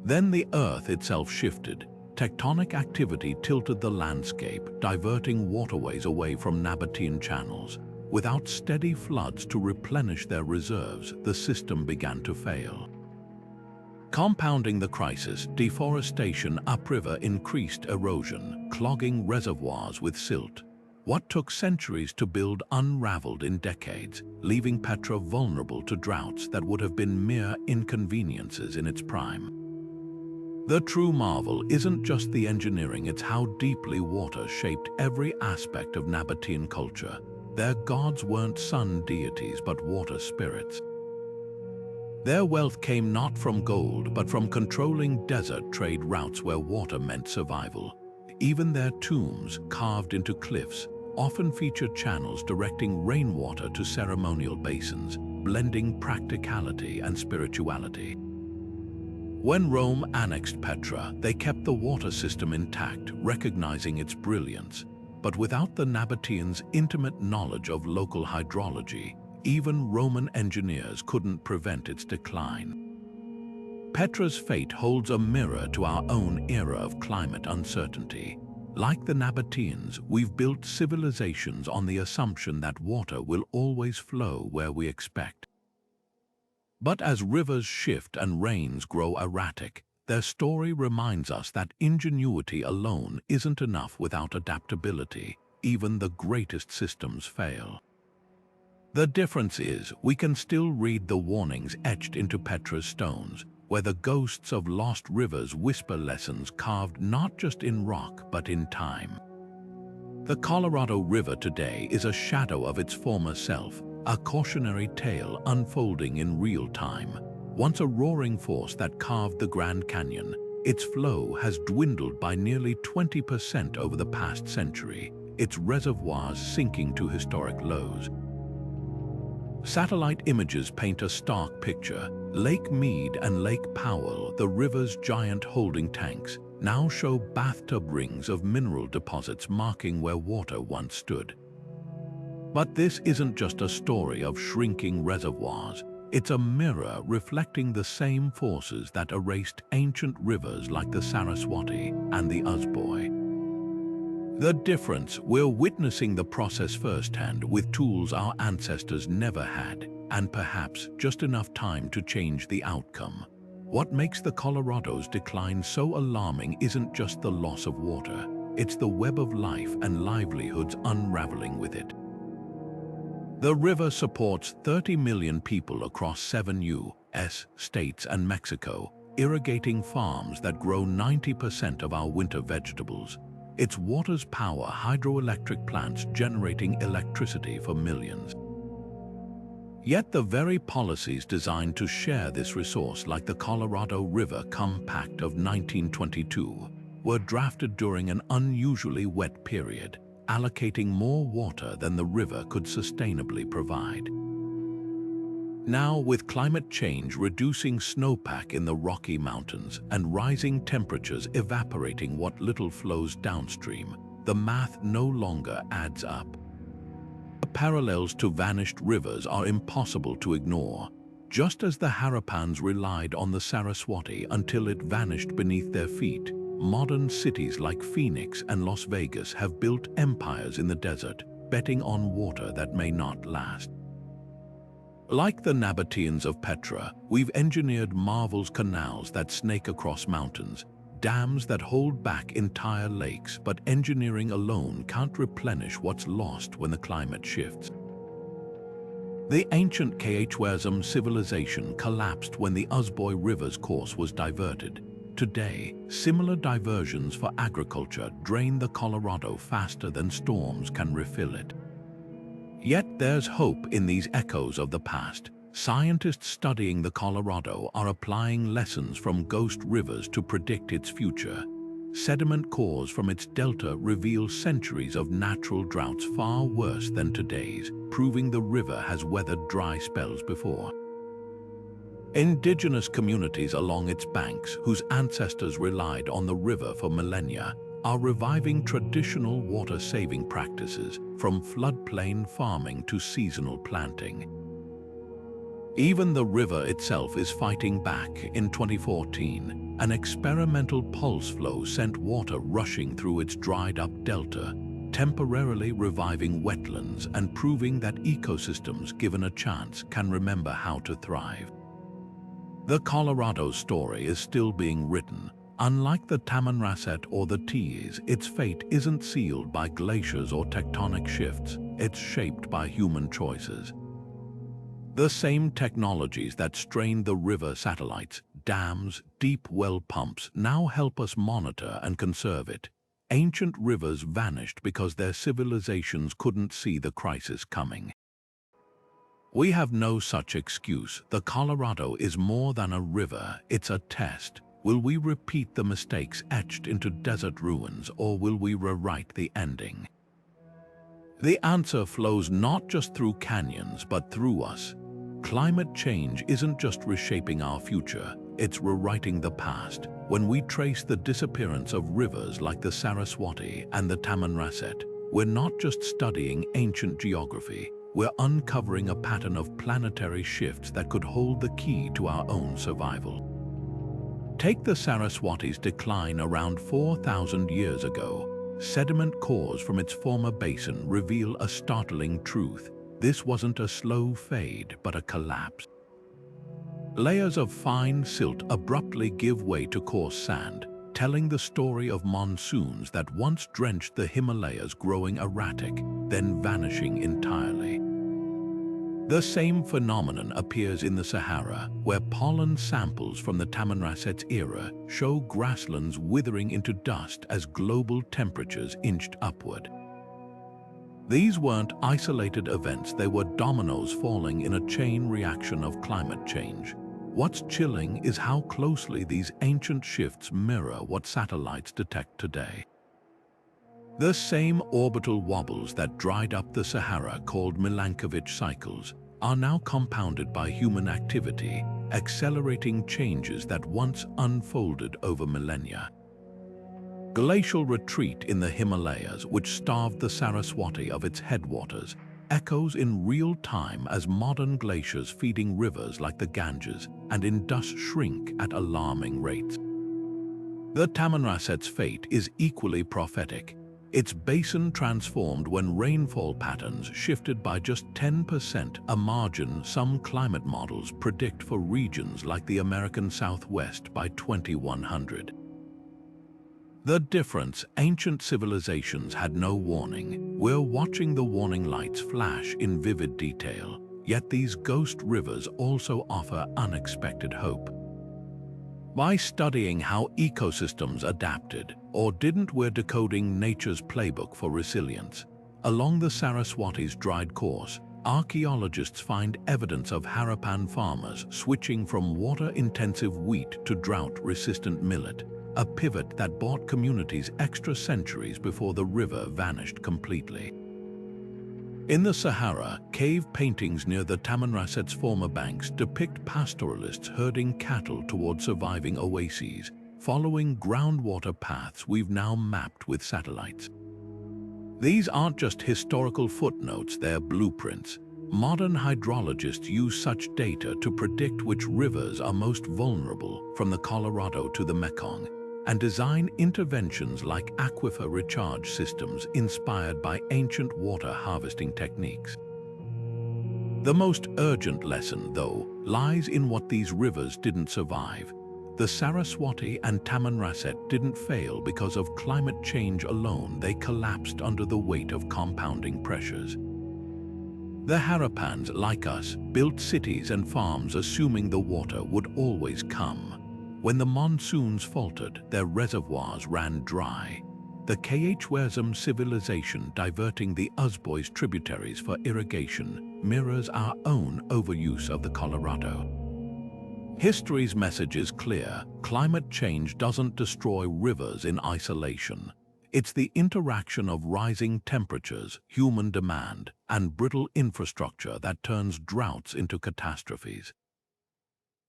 Then the earth itself shifted. Tectonic activity tilted the landscape, diverting waterways away from Nabatean channels. Without steady floods to replenish their reserves, the system began to fail. Compounding the crisis, deforestation upriver increased erosion, clogging reservoirs with silt. What took centuries to build unraveled in decades, leaving Petra vulnerable to droughts that would have been mere inconveniences in its prime. The true marvel isn't just the engineering, it's how deeply water shaped every aspect of Nabatean culture. Their gods weren't sun deities but water spirits. Their wealth came not from gold but from controlling desert trade routes where water meant survival. Even their tombs, carved into cliffs, often feature channels directing rainwater to ceremonial basins, blending practicality and spirituality. When Rome annexed Petra, they kept the water system intact, recognizing its brilliance. But without the Nabateans' intimate knowledge of local hydrology, even Roman engineers couldn't prevent its decline. Petra's fate holds a mirror to our own era of climate uncertainty. Like the Nabateans, we've built civilizations on the assumption that water will always flow where we expect. But as rivers shift and rains grow erratic, their story reminds us that ingenuity alone isn't enough without adaptability. Even the greatest systems fail. The difference is, we can still read the warnings etched into Petra's stones, where the ghosts of lost rivers whisper lessons carved not just in rock but in time. The Colorado River today is a shadow of its former self, a cautionary tale unfolding in real time. Once a roaring force that carved the Grand Canyon, its flow has dwindled by nearly 20% over the past century, its reservoirs sinking to historic lows. Satellite images paint a stark picture. Lake Mead and Lake Powell, the river's giant holding tanks, now show bathtub rings of mineral deposits marking where water once stood. But this isn't just a story of shrinking reservoirs. It's a mirror reflecting the same forces that erased ancient rivers like the Saraswati and the Uzboy. The difference, we're witnessing the process firsthand with tools our ancestors never had, and perhaps just enough time to change the outcome. What makes the Colorado's decline so alarming isn't just the loss of water, it's the web of life and livelihoods unraveling with it. The river supports 30 million people across 7 U.S. states and Mexico, irrigating farms that grow 90% of our winter vegetables. Its waters power hydroelectric plants generating electricity for millions. Yet the very policies designed to share this resource, like the Colorado River Compact of 1922, were drafted during an unusually wet period, allocating more water than the river could sustainably provide. Now, with climate change reducing snowpack in the Rocky Mountains and rising temperatures evaporating what little flows downstream, the math no longer adds up. The parallels to vanished rivers are impossible to ignore. Just as the Harapans relied on the Saraswati until it vanished beneath their feet, modern cities like Phoenix and Las Vegas have built empires in the desert, betting on water that may not last. Like the Nabateans of Petra, we've engineered marvel's canals that snake across mountains, dams that hold back entire lakes, but engineering alone can't replenish what's lost when the climate shifts. The ancient Cautionary civilization collapsed when the Usboy River's course was diverted. Today, similar diversions for agriculture drain the Colorado faster than storms can refill it. Yet there's hope in these echoes of the past. Scientists studying the Colorado are applying lessons from ghost rivers to predict its future. Sediment cores from its delta reveal centuries of natural droughts far worse than today's, proving the river has weathered dry spells before. Indigenous communities along its banks, whose ancestors relied on the river for millennia, are reviving traditional water-saving practices, from floodplain farming to seasonal planting. Even the river itself is fighting back. In 2014, an experimental pulse flow sent water rushing through its dried-up delta, temporarily reviving wetlands and proving that ecosystems given a chance can remember how to thrive. The Colorado story is still being written. Unlike the Tamanrasset or the Teays, its fate isn't sealed by glaciers or tectonic shifts, it's shaped by human choices. The same technologies that strained the river satellites, dams, deep well pumps now help us monitor and conserve it. Ancient rivers vanished because their civilizations couldn't see the crisis coming. We have no such excuse. The Colorado is more than a river, it's a test. Will we repeat the mistakes etched into desert ruins, or will we rewrite the ending? The answer flows not just through canyons, but through us. Climate change isn't just reshaping our future, it's rewriting the past. When we trace the disappearance of rivers like the Saraswati and the Tamanrasset, we're not just studying ancient geography, we're uncovering a pattern of planetary shifts that could hold the key to our own survival. Take the Saraswati's decline around 4,000 years ago. Sediment cores from its former basin reveal a startling truth. This wasn't a slow fade, but a collapse. Layers of fine silt abruptly give way to coarse sand, telling the story of monsoons that once drenched the Himalayas growing erratic, then vanishing entirely. The same phenomenon appears in the Sahara, where pollen samples from the Tamanrasset's era show grasslands withering into dust as global temperatures inched upward. These weren't isolated events, they were dominoes falling in a chain reaction of climate change. What's chilling is how closely these ancient shifts mirror what satellites detect today. The same orbital wobbles that dried up the Sahara, called Milankovitch cycles, are now compounded by human activity, accelerating changes that once unfolded over millennia. Glacial retreat in the Himalayas, which starved the Saraswati of its headwaters, echoes in real time as modern glaciers feeding rivers like the Ganges and Indus shrink at alarming rates. The Tamanrasset's fate is equally prophetic. Its basin transformed when rainfall patterns shifted by just 10%, a margin some climate models predict for regions like the American Southwest by 2100. The difference: ancient civilizations had no warning. We're watching the warning lights flash in vivid detail. Yet these ghost rivers also offer unexpected hope. By studying how ecosystems adapted, or didn't, we're decoding nature's playbook for resilience. Along the Saraswati's dried course, archaeologists find evidence of Harapan farmers switching from water-intensive wheat to drought-resistant millet, a pivot that bought communities extra centuries before the river vanished completely. In the Sahara, cave paintings near the Tamanrasset's former banks depict pastoralists herding cattle toward surviving oases, following groundwater paths we've now mapped with satellites. These aren't just historical footnotes, they're blueprints. Modern hydrologists use such data to predict which rivers are most vulnerable, from the Colorado to the Mekong, and design interventions like aquifer recharge systems inspired by ancient water harvesting techniques. The most urgent lesson, though, lies in what these rivers didn't survive. The Saraswati and Tamanrasset didn't fail because of climate change alone, they collapsed under the weight of compounding pressures. The Harapans, like us, built cities and farms assuming the water would always come. When the monsoons faltered, their reservoirs ran dry. the Khawarizm civilization diverting the Uzboy's tributaries for irrigation mirrors our own overuse of the Colorado. History's message is clear: climate change doesn't destroy rivers in isolation. It's the interaction of rising temperatures, human demand, and brittle infrastructure that turns droughts into catastrophes.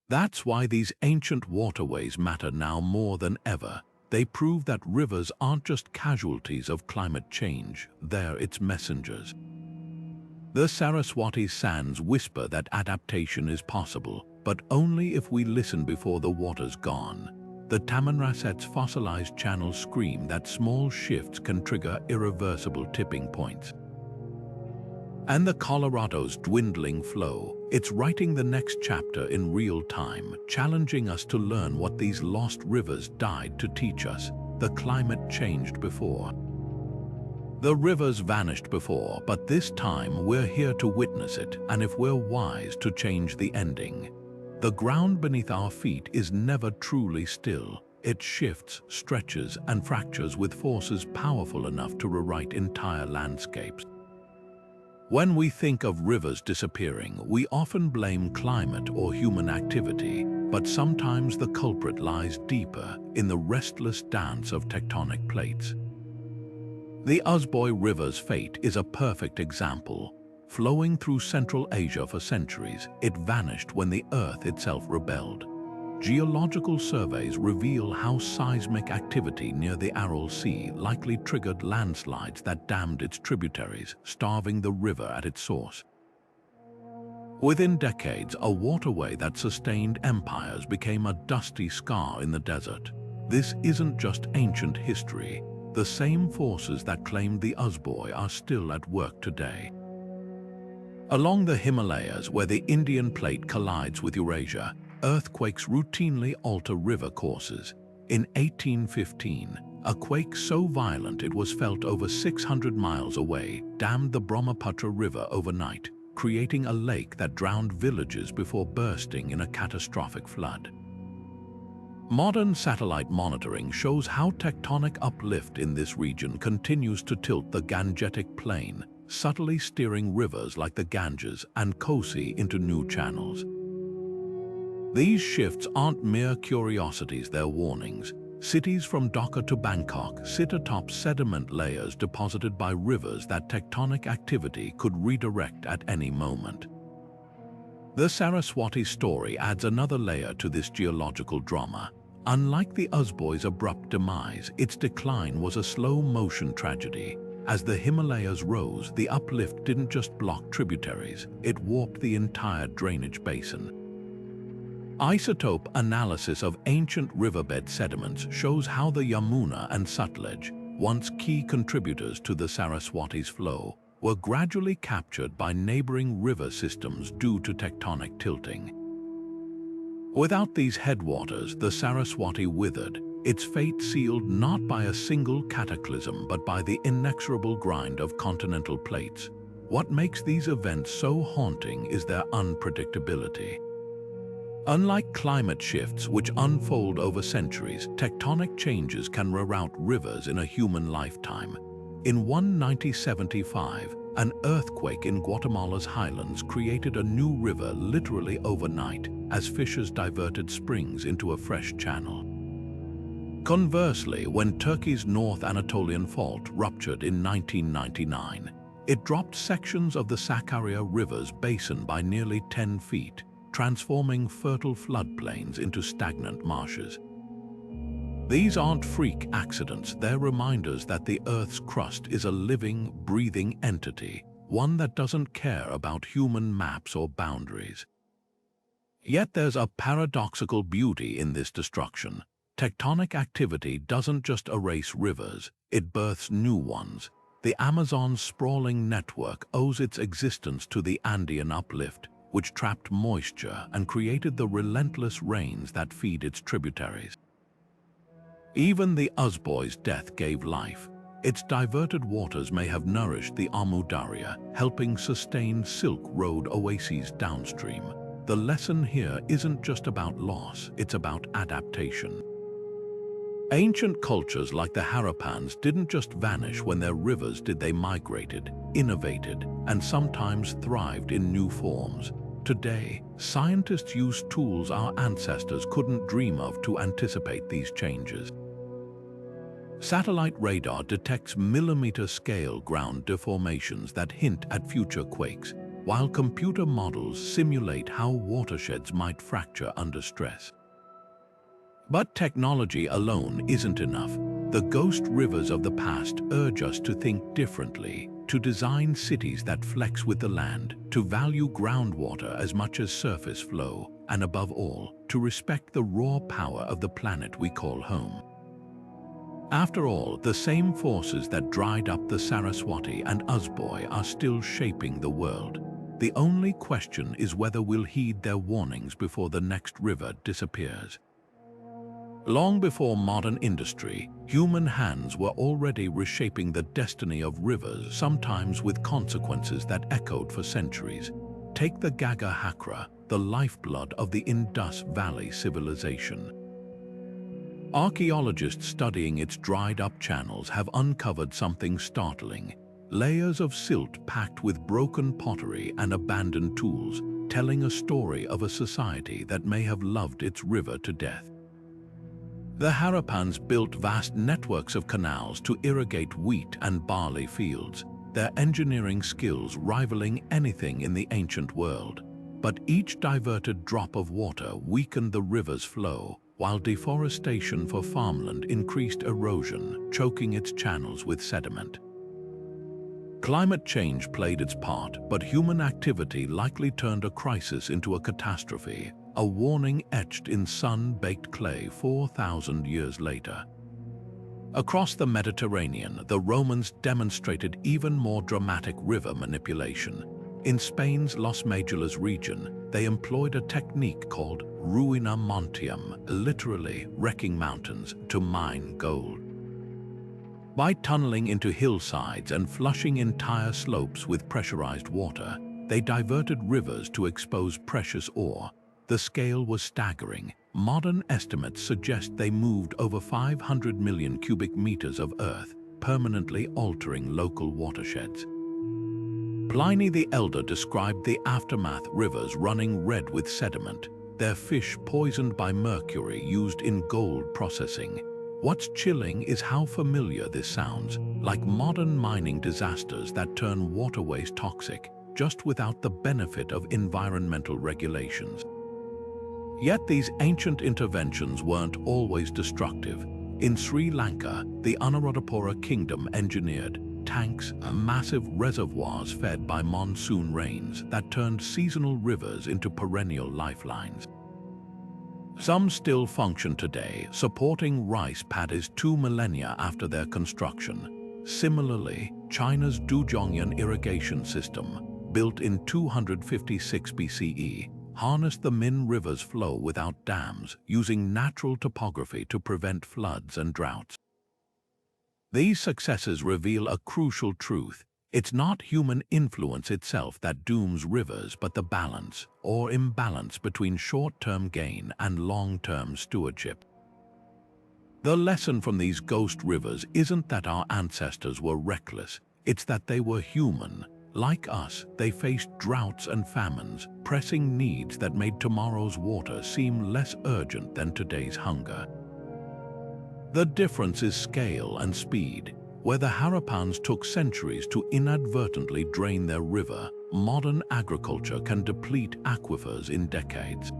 That's why these ancient waterways matter now more than ever. They prove that rivers aren't just casualties of climate change, they're its messengers. The Saraswati sands whisper that adaptation is possible, but only if we listen before the water's gone. The Tamanrasset's fossilized channels scream that small shifts can trigger irreversible tipping points. And the Colorado's dwindling flow, it's writing the next chapter in real time, challenging us to learn what these lost rivers died to teach us. The climate changed before. The rivers vanished before, but this time we're here to witness it, and if we're wise, to change the ending. The ground beneath our feet is never truly still. It shifts, stretches, and fractures with forces powerful enough to rewrite entire landscapes. When we think of rivers disappearing, we often blame climate or human activity, but sometimes the culprit lies deeper in the restless dance of tectonic plates. The Usboy River's fate is a perfect example. Flowing through Central Asia for centuries, it vanished when the Earth itself rebelled. Geological surveys reveal how seismic activity near the Aral Sea likely triggered landslides that dammed its tributaries, starving the river at its source. Within decades, a waterway that sustained empires became a dusty scar in the desert. This isn't just ancient history. The same forces that claimed the Usboy are still at work today. Along the Himalayas, where the Indian plate collides with Eurasia, earthquakes routinely alter river courses. In 1815, a quake so violent it was felt over 600 miles away dammed the Brahmaputra River overnight, creating a lake that drowned villages before bursting in a catastrophic flood. Modern satellite monitoring shows how tectonic uplift in this region continues to tilt the Gangetic Plain, subtly steering rivers like the Ganges and Kosi into new channels. These shifts aren't mere curiosities, they're warnings. Cities from Dhaka to Bangkok sit atop sediment layers deposited by rivers that tectonic activity could redirect at any moment. The Saraswati story adds another layer to this geological drama. Unlike the Usboy's abrupt demise, its decline was a slow-motion tragedy. As the Himalayas rose, the uplift didn't just block tributaries, it warped the entire drainage basin. Isotope analysis of ancient riverbed sediments shows how the Yamuna and Sutlej, once key contributors to the Saraswati's flow, were gradually captured by neighboring river systems due to tectonic tilting. Without these headwaters, the Saraswati withered, its fate sealed not by a single cataclysm but by the inexorable grind of continental plates. What makes these events so haunting is their unpredictability. Unlike climate shifts which unfold over centuries, tectonic changes can reroute rivers in a human lifetime. In 1975, an earthquake in Guatemala's highlands created a new river literally overnight as fissures diverted springs into a fresh channel. Conversely, when Turkey's North Anatolian Fault ruptured in 1999, it dropped sections of the Sakarya River's basin by nearly 10 feet, transforming fertile floodplains into stagnant marshes. These aren't freak accidents, they're reminders that the Earth's crust is a living, breathing entity, one that doesn't care about human maps or boundaries. Yet there's a paradoxical beauty in this destruction. Tectonic activity doesn't just erase rivers, it births new ones. The Amazon's sprawling network owes its existence to the Andean uplift, which trapped moisture and created the relentless rains that feed its tributaries. Even the Usboy's death gave life. Its diverted waters may have nourished the Amu Darya, helping sustain Silk Road oases downstream. The lesson here isn't just about loss, it's about adaptation. Ancient cultures like the Harapans didn't just vanish when their rivers did. They migrated, innovated, and sometimes thrived in new forms. Today, scientists use tools our ancestors couldn't dream of to anticipate these changes. Satellite radar detects millimeter-scale ground deformations that hint at future quakes, while computer models simulate how watersheds might fracture under stress. But technology alone isn't enough. The ghost rivers of the past urge us to think differently, to design cities that flex with the land, to value groundwater as much as surface flow, and above all, to respect the raw power of the planet we call home. After all, the same forces that dried up the Saraswati and Uzboy are still shaping the world. The only question is whether we'll heed their warnings before the next river disappears. Long before modern industry, human hands were already reshaping the destiny of rivers, sometimes with consequences that echoed for centuries. Take the Gagahakra, the lifeblood of the Indus Valley civilization. Archaeologists studying its dried-up channels have uncovered something startling: layers of silt packed with broken pottery and abandoned tools, telling a story of a society that may have loved its river to death. The Harapans built vast networks of canals to irrigate wheat and barley fields, their engineering skills rivaling anything in the ancient world. But each diverted drop of water weakened the river's flow, while deforestation for farmland increased erosion, choking its channels with sediment. Climate change played its part, but human activity likely turned a crisis into a catastrophe, a warning etched in sun-baked clay 4,000 years later. Across the Mediterranean, the Romans demonstrated even more dramatic river manipulation. In Spain's Los Majulas region, they employed a technique called ruina montium, literally wrecking mountains, to mine gold. By tunneling into hillsides and flushing entire slopes with pressurized water, they diverted rivers to expose precious ore. The scale was staggering. Modern estimates suggest they moved over 500 million cubic meters of earth, permanently altering local watersheds. Pliny the Elder described the aftermath: rivers running red with sediment, their fish poisoned by mercury used in gold processing. What's chilling is how familiar this sounds, like modern mining disasters that turn waterways toxic, just without the benefit of environmental regulations. Yet these ancient interventions weren't always destructive. In Sri Lanka, the Anuradhapura kingdom engineered tanks, massive reservoirs fed by monsoon rains that turned seasonal rivers into perennial lifelines. Some still function today, supporting rice paddies 2 millennia after their construction. Similarly, China's Duzhongyan irrigation system, built in 256 BCE, harnessed the Min River's flow without dams, using natural topography to prevent floods and droughts. These successes reveal a crucial truth. It's not human influence itself that dooms rivers, but the balance or imbalance between short-term gain and long-term stewardship. The lesson from these ghost rivers isn't that our ancestors were reckless, it's that they were human. Like us, they faced droughts and famines, pressing needs that made tomorrow's water seem less urgent than today's hunger. The difference is scale and speed. Where the Harapans took centuries to inadvertently drain their river, modern agriculture can deplete aquifers in decades.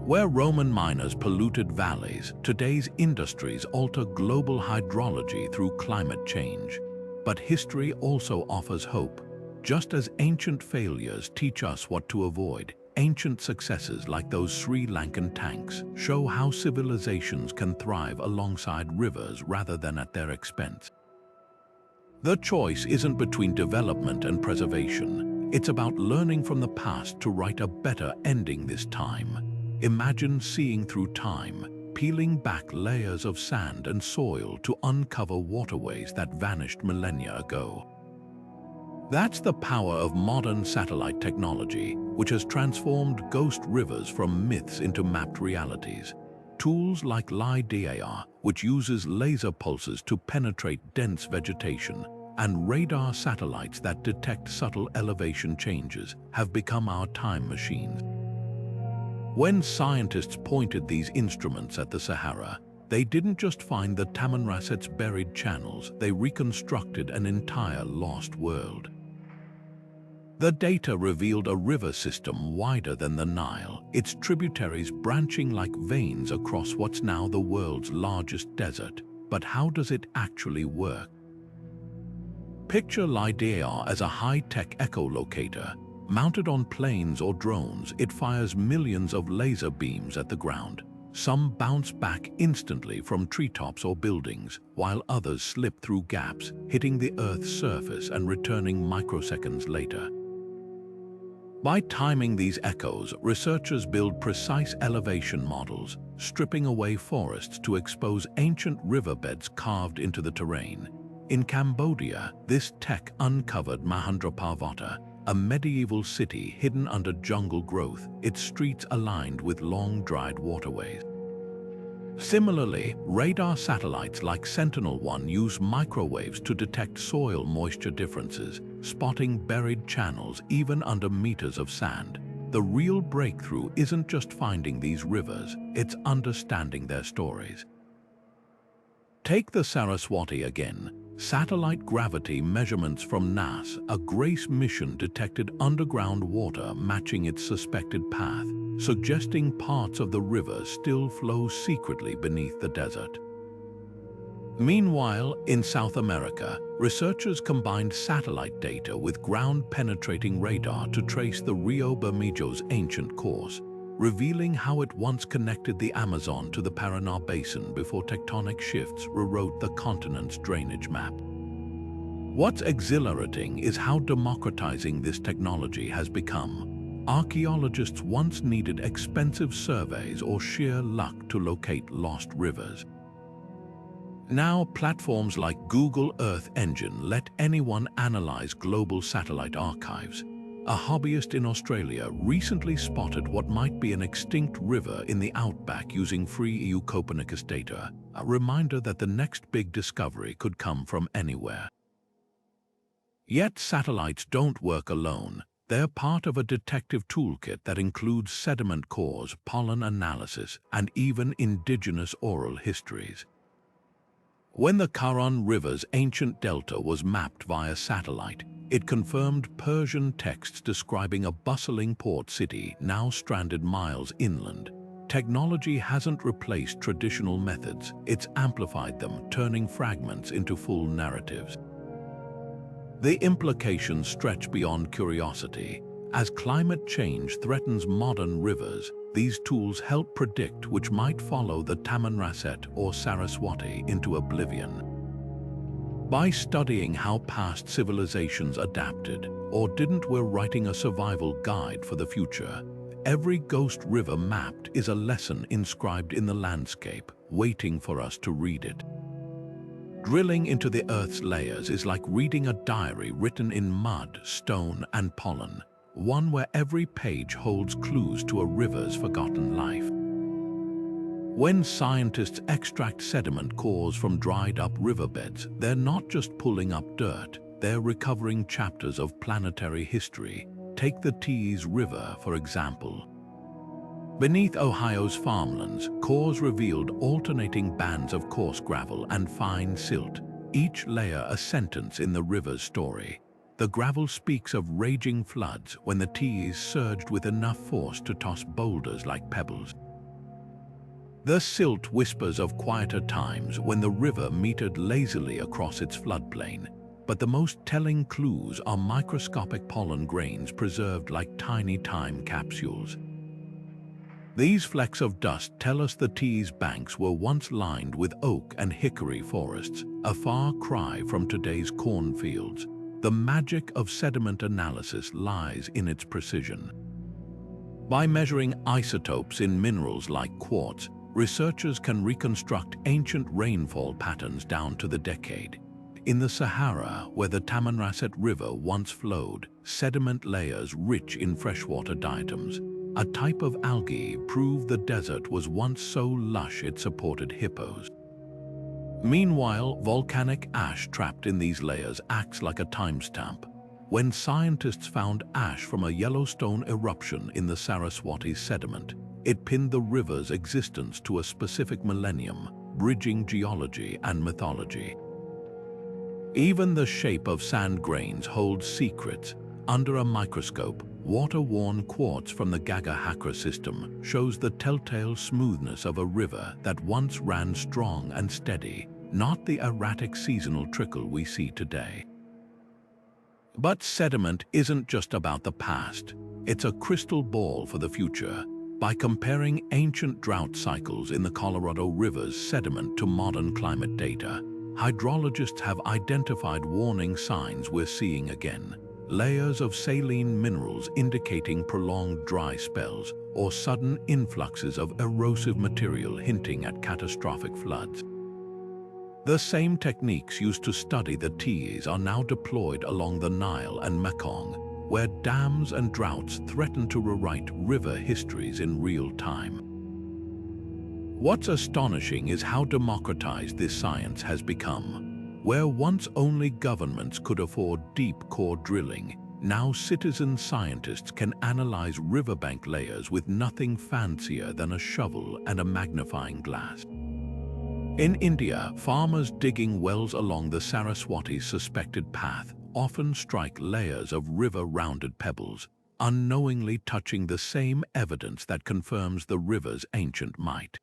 Where Roman miners polluted valleys, today's industries alter global hydrology through climate change. But history also offers hope. Just as ancient failures teach us what to avoid, ancient successes like those Sri Lankan tanks show how civilizations can thrive alongside rivers rather than at their expense. The choice isn't between development and preservation. It's about learning from the past to write a better ending this time. Imagine seeing through time, peeling back layers of sand and soil to uncover waterways that vanished millennia ago. That's the power of modern satellite technology, which has transformed ghost rivers from myths into mapped realities. Tools like LiDAR, which uses laser pulses to penetrate dense vegetation, and radar satellites that detect subtle elevation changes, have become our time machines. When scientists pointed these instruments at the Sahara, they didn't just find the Tamanrasset's buried channels, they reconstructed an entire lost world. The data revealed a river system wider than the Nile, its tributaries branching like veins across what's now the world's largest desert. But how does it actually work? Picture LiDAR as a high-tech echolocator. Mounted on planes or drones, it fires millions of laser beams at the ground. Some bounce back instantly from treetops or buildings, while others slip through gaps, hitting the Earth's surface and returning microseconds later. By timing these echoes, researchers build precise elevation models, stripping away forests to expose ancient riverbeds carved into the terrain. In Cambodia, this tech uncovered Mahendraparvata, a medieval city hidden under jungle growth, its streets aligned with long-dried waterways. Similarly, radar satellites like Sentinel-1 use microwaves to detect soil moisture differences, spotting buried channels even under meters of sand. The real breakthrough isn't just finding these rivers, it's understanding their stories. Take the Saraswati again. Satellite gravity measurements from NAS, a GRACE mission, detected underground water matching its suspected path, suggesting parts of the river still flow secretly beneath the desert. Meanwhile, in South America, researchers combined satellite data with ground-penetrating radar to trace the Rio Bermejo's ancient course, revealing how it once connected the Amazon to the Paraná Basin before tectonic shifts rewrote the continent's drainage map. What's exhilarating is how democratizing this technology has become. Archaeologists once needed expensive surveys or sheer luck to locate lost rivers. Now, platforms like Google Earth Engine let anyone analyze global satellite archives. A hobbyist in Australia recently spotted what might be an extinct river in the outback using free EU Copernicus data, a reminder that the next big discovery could come from anywhere. Yet satellites don't work alone. They're part of a detective toolkit that includes sediment cores, pollen analysis, and even indigenous oral histories. When the Kharon River's ancient delta was mapped via satellite, it confirmed Persian texts describing a bustling port city now stranded miles inland. Technology hasn't replaced traditional methods, it's amplified them, turning fragments into full narratives. The implications stretch beyond curiosity. As climate change threatens modern rivers, these tools help predict which might follow the Tamanrasset or Saraswati into oblivion. By studying how past civilizations adapted or didn't, we're writing a survival guide for the future. Every ghost river mapped is a lesson inscribed in the landscape, waiting for us to read it. Drilling into the Earth's layers is like reading a diary written in mud, stone, and pollen, one where every page holds clues to a river's forgotten life. When scientists extract sediment cores from dried-up riverbeds, they're not just pulling up dirt, they're recovering chapters of planetary history. Take the Teays River, for example. Beneath Ohio's farmlands, cores revealed alternating bands of coarse gravel and fine silt, each layer a sentence in the river's story. The gravel speaks of raging floods when the Teays surged with enough force to toss boulders like pebbles. The silt whispers of quieter times when the river metered lazily across its floodplain, but the most telling clues are microscopic pollen grains preserved like tiny time capsules. These flecks of dust tell us the Teays banks were once lined with oak and hickory forests, a far cry from today's cornfields. The magic of sediment analysis lies in its precision. By measuring isotopes in minerals like quartz, researchers can reconstruct ancient rainfall patterns down to the decade. In the Sahara, where the Tamanrasset River once flowed, sediment layers rich in freshwater diatoms. a type of algae, proved the desert was once so lush it supported hippos. Meanwhile, volcanic ash trapped in these layers acts like a timestamp. When scientists found ash from a Yellowstone eruption in the Saraswati sediment, it pinned the river's existence to a specific millennium, bridging geology and mythology. Even the shape of sand grains holds secrets. Under a microscope, water-worn quartz from the Gagahakra system shows the telltale smoothness of a river that once ran strong and steady, not the erratic seasonal trickle we see today. But sediment isn't just about the past. It's a crystal ball for the future. By comparing ancient drought cycles in the Colorado River's sediment to modern climate data, hydrologists have identified warning signs we're seeing again. Layers of saline minerals indicating prolonged dry spells, or sudden influxes of erosive material hinting at catastrophic floods. The same techniques used to study the Teays are now deployed along the Nile and Mekong, where dams and droughts threaten to rewrite river histories in real time. What's astonishing is how democratized this science has become. Where once only governments could afford deep core drilling, now citizen scientists can analyze riverbank layers with nothing fancier than a shovel and a magnifying glass. In India, farmers digging wells along the Saraswati's suspected path often strike layers of river-rounded pebbles, unknowingly touching the same evidence that confirms the river's ancient might.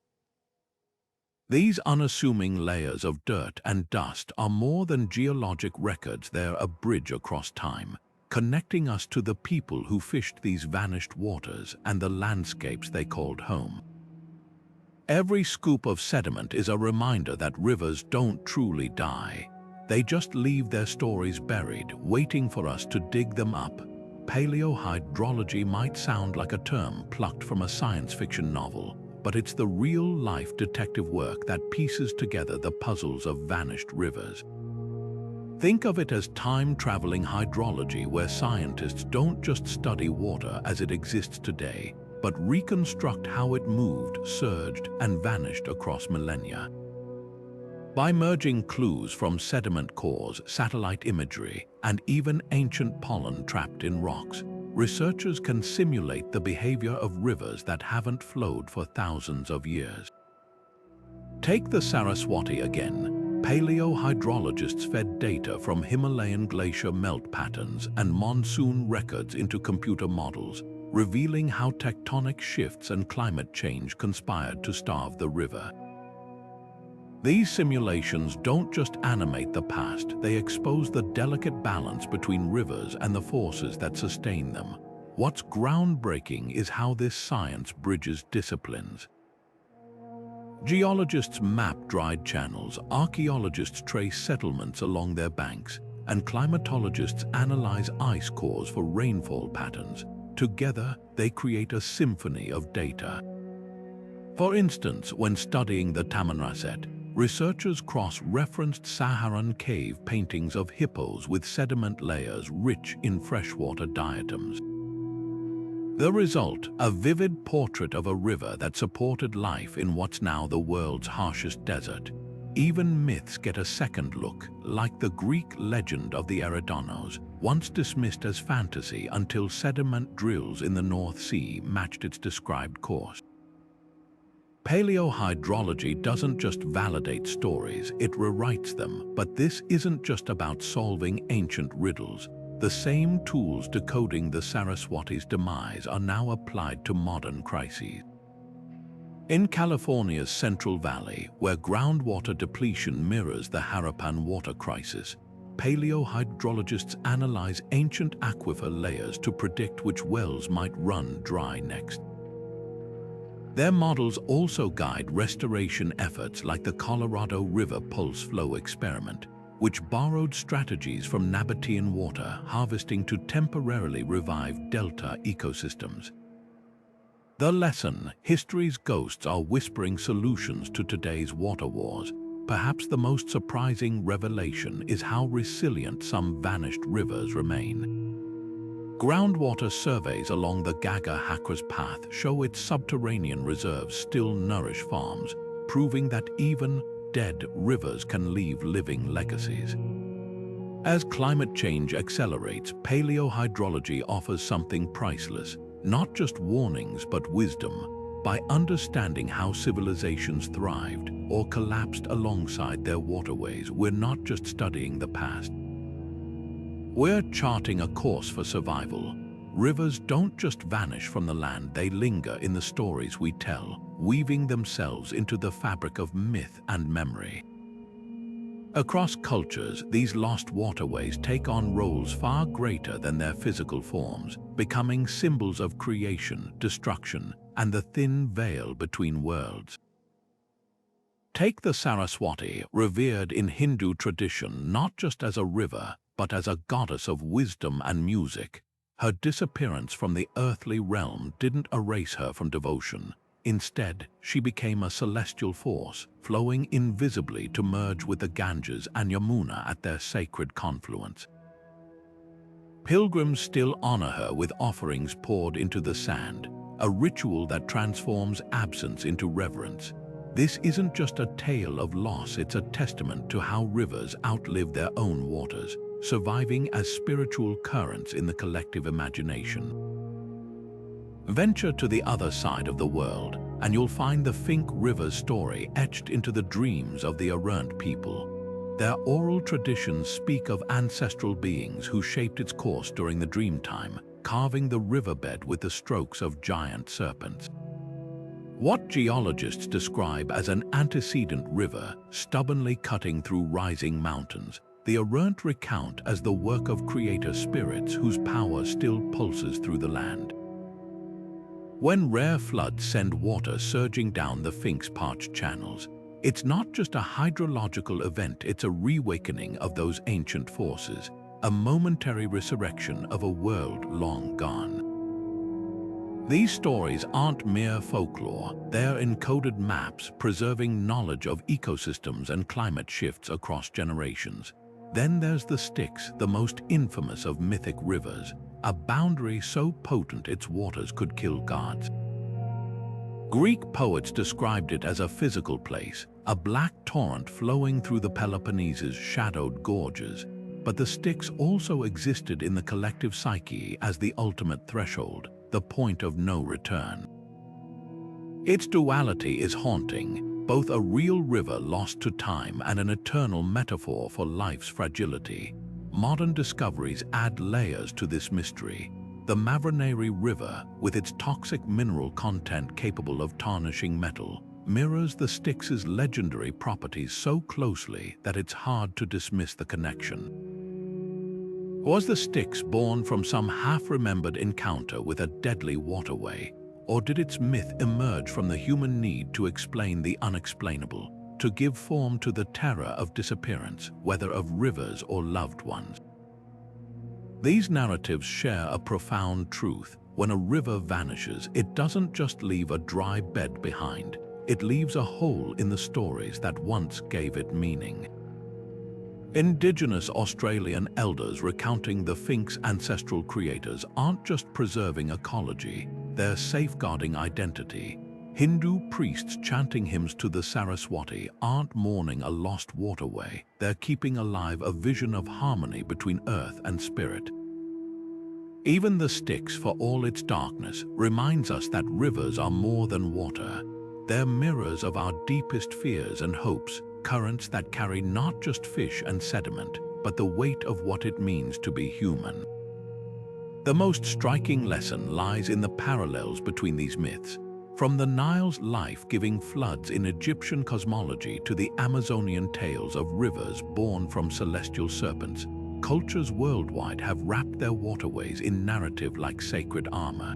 These unassuming layers of dirt and dust are more than geologic records. They're a bridge across time, connecting us to the people who fished these vanished waters and the landscapes they called home. Every scoop of sediment is a reminder that rivers don't truly die. They just leave their stories buried, waiting for us to dig them up. Paleohydrology might sound like a term plucked from a science fiction novel, but it's the real-life detective work that pieces together the puzzles of vanished rivers. Think of it as time-traveling hydrology, where scientists don't just study water as it exists today, but reconstruct how it moved, surged, and vanished across millennia. By merging clues from sediment cores, satellite imagery, and even ancient pollen trapped in rocks, researchers can simulate the behavior of rivers that haven't flowed for thousands of years. Take the Saraswati again. Paleohydrologists fed data from Himalayan glacier melt patterns and monsoon records into computer models, revealing how tectonic shifts and climate change conspired to starve the river. These simulations don't just animate the past, they expose the delicate balance between rivers and the forces that sustain them. What's groundbreaking is how this science bridges disciplines. Geologists map dried channels, archaeologists trace settlements along their banks, and climatologists analyze ice cores for rainfall patterns. Together, they create a symphony of data. For instance, when studying the Tamanrasset, researchers cross-referenced Saharan cave paintings of hippos with sediment layers rich in freshwater diatoms. The result, a vivid portrait of a river that supported life in what's now the world's harshest desert. Even myths get a second look, like the Greek legend of the Eridanos, once dismissed as fantasy until sediment drills in the North Sea matched its described course. Paleohydrology doesn't just validate stories, it rewrites them. But this isn't just about solving ancient riddles. The same tools decoding the Saraswati's demise are now applied to modern crises. In California's Central Valley, where groundwater depletion mirrors the Harapan water crisis, paleohydrologists analyze ancient aquifer layers to predict which wells might run dry next. Their models also guide restoration efforts like the Colorado River Pulse Flow experiment, which borrowed strategies from Nabatean water harvesting to temporarily revive delta ecosystems. The lesson: history's ghosts are whispering solutions to today's water wars. Perhaps the most surprising revelation is how resilient some vanished rivers remain. Groundwater surveys along the Gagahhakra's path show its subterranean reserves still nourish farms, proving that even dead rivers can leave living legacies. As climate change accelerates, paleohydrology offers something priceless, not just warnings but wisdom. By understanding how civilizations thrived or collapsed alongside their waterways, we're not just studying the past. We're charting a course for survival. Rivers don't just vanish from the land, they linger in the stories we tell, weaving themselves into the fabric of myth and memory. Across cultures, these lost waterways take on roles far greater than their physical forms, becoming symbols of creation, destruction, and the thin veil between worlds. Take the Saraswati, revered in Hindu tradition not just as a river, but as a goddess of wisdom and music. Her disappearance from the earthly realm didn't erase her from devotion. Instead, she became a celestial force, flowing invisibly to merge with the Ganges and Yamuna at their sacred confluence. Pilgrims still honor her with offerings poured into the sand, a ritual that transforms absence into reverence. This isn't just a tale of loss, it's a testament to how rivers outlive their own waters, surviving as spiritual currents in the collective imagination. Venture to the other side of the world, and you'll find the Finke River's story etched into the dreams of the errant people. Their oral traditions speak of ancestral beings who shaped its course during the dreamtime, carving the riverbed with the strokes of giant serpents. What geologists describe as an antecedent river, stubbornly cutting through rising mountains, the errant recount as the work of creator spirits whose power still pulses through the land. When rare floods send water surging down the Finke's parched channels, it's not just a hydrological event, it's a reawakening of those ancient forces, a momentary resurrection of a world long gone. These stories aren't mere folklore, they're encoded maps preserving knowledge of ecosystems and climate shifts across generations. Then there's the Styx, the most infamous of mythic rivers, a boundary so potent its waters could kill gods. Greek poets described it as a physical place, a black torrent flowing through the Peloponnese's shadowed gorges, but the Styx also existed in the collective psyche as the ultimate threshold, the point of no return. Its duality is haunting, both a real river lost to time and an eternal metaphor for life's fragility. Modern discoveries add layers to this mystery. The Mavroneri River, with its toxic mineral content capable of tarnishing metal, mirrors the Styx's legendary properties so closely that it's hard to dismiss the connection. Was the Styx born from some half-remembered encounter with a deadly waterway, or did its myth emerge from the human need to explain the unexplainable, to give form to the terror of disappearance, whether of rivers or loved ones? These narratives share a profound truth. When a river vanishes, it doesn't just leave a dry bed behind, it leaves a hole in the stories that once gave it meaning. Indigenous Australian elders recounting the Finke's ancestral creators aren't just preserving ecology, they're safeguarding identity. Hindu priests chanting hymns to the Saraswati aren't mourning a lost waterway, they're keeping alive a vision of harmony between earth and spirit. Even the Styx, for all its darkness, reminds us that rivers are more than water. They're mirrors of our deepest fears and hopes, currents that carry not just fish and sediment, but the weight of what it means to be human. The most striking lesson lies in the parallels between these myths. From the Nile's life-giving floods in Egyptian cosmology to the Amazonian tales of rivers born from celestial serpents, cultures worldwide have wrapped their waterways in narrative like sacred armor.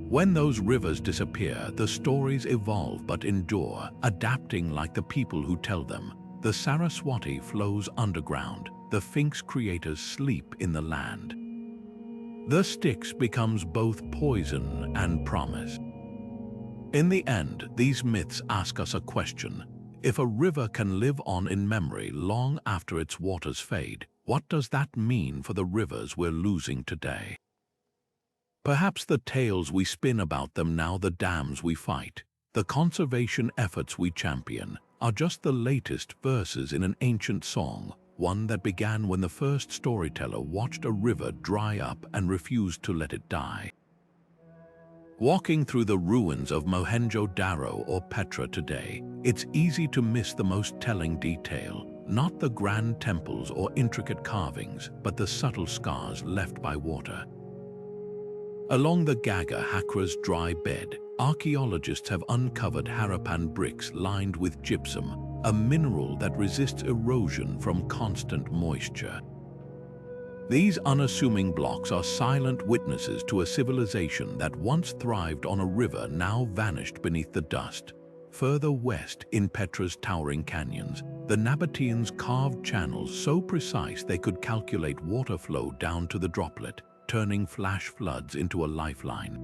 When those rivers disappear, the stories evolve but endure, adapting like the people who tell them. The Saraswati flows underground, the Finke's creators sleep in the land. The Styx becomes both poison and promise. In the end, these myths ask us a question. If a river can live on in memory long after its waters fade, What does that mean for the rivers we're losing today? Perhaps the tales we spin about them now, the dams we fight, the conservation efforts we champion, are just the latest verses in an ancient song, one that began when the first storyteller watched a river dry up and refused to let it die. Walking through the ruins of Mohenjo-Daro or Petra today, it's easy to miss the most telling detail, not the grand temples or intricate carvings, but the subtle scars left by water. Along the Gagah-Hakra's dry bed, archaeologists have uncovered Harapan bricks lined with gypsum, a mineral that resists erosion from constant moisture. These unassuming blocks are silent witnesses to a civilization that once thrived on a river now vanished beneath the dust. Further west, in Petra's towering canyons, the Nabateans carved channels so precise they could calculate water flow down to the droplet, turning flash floods into a lifeline.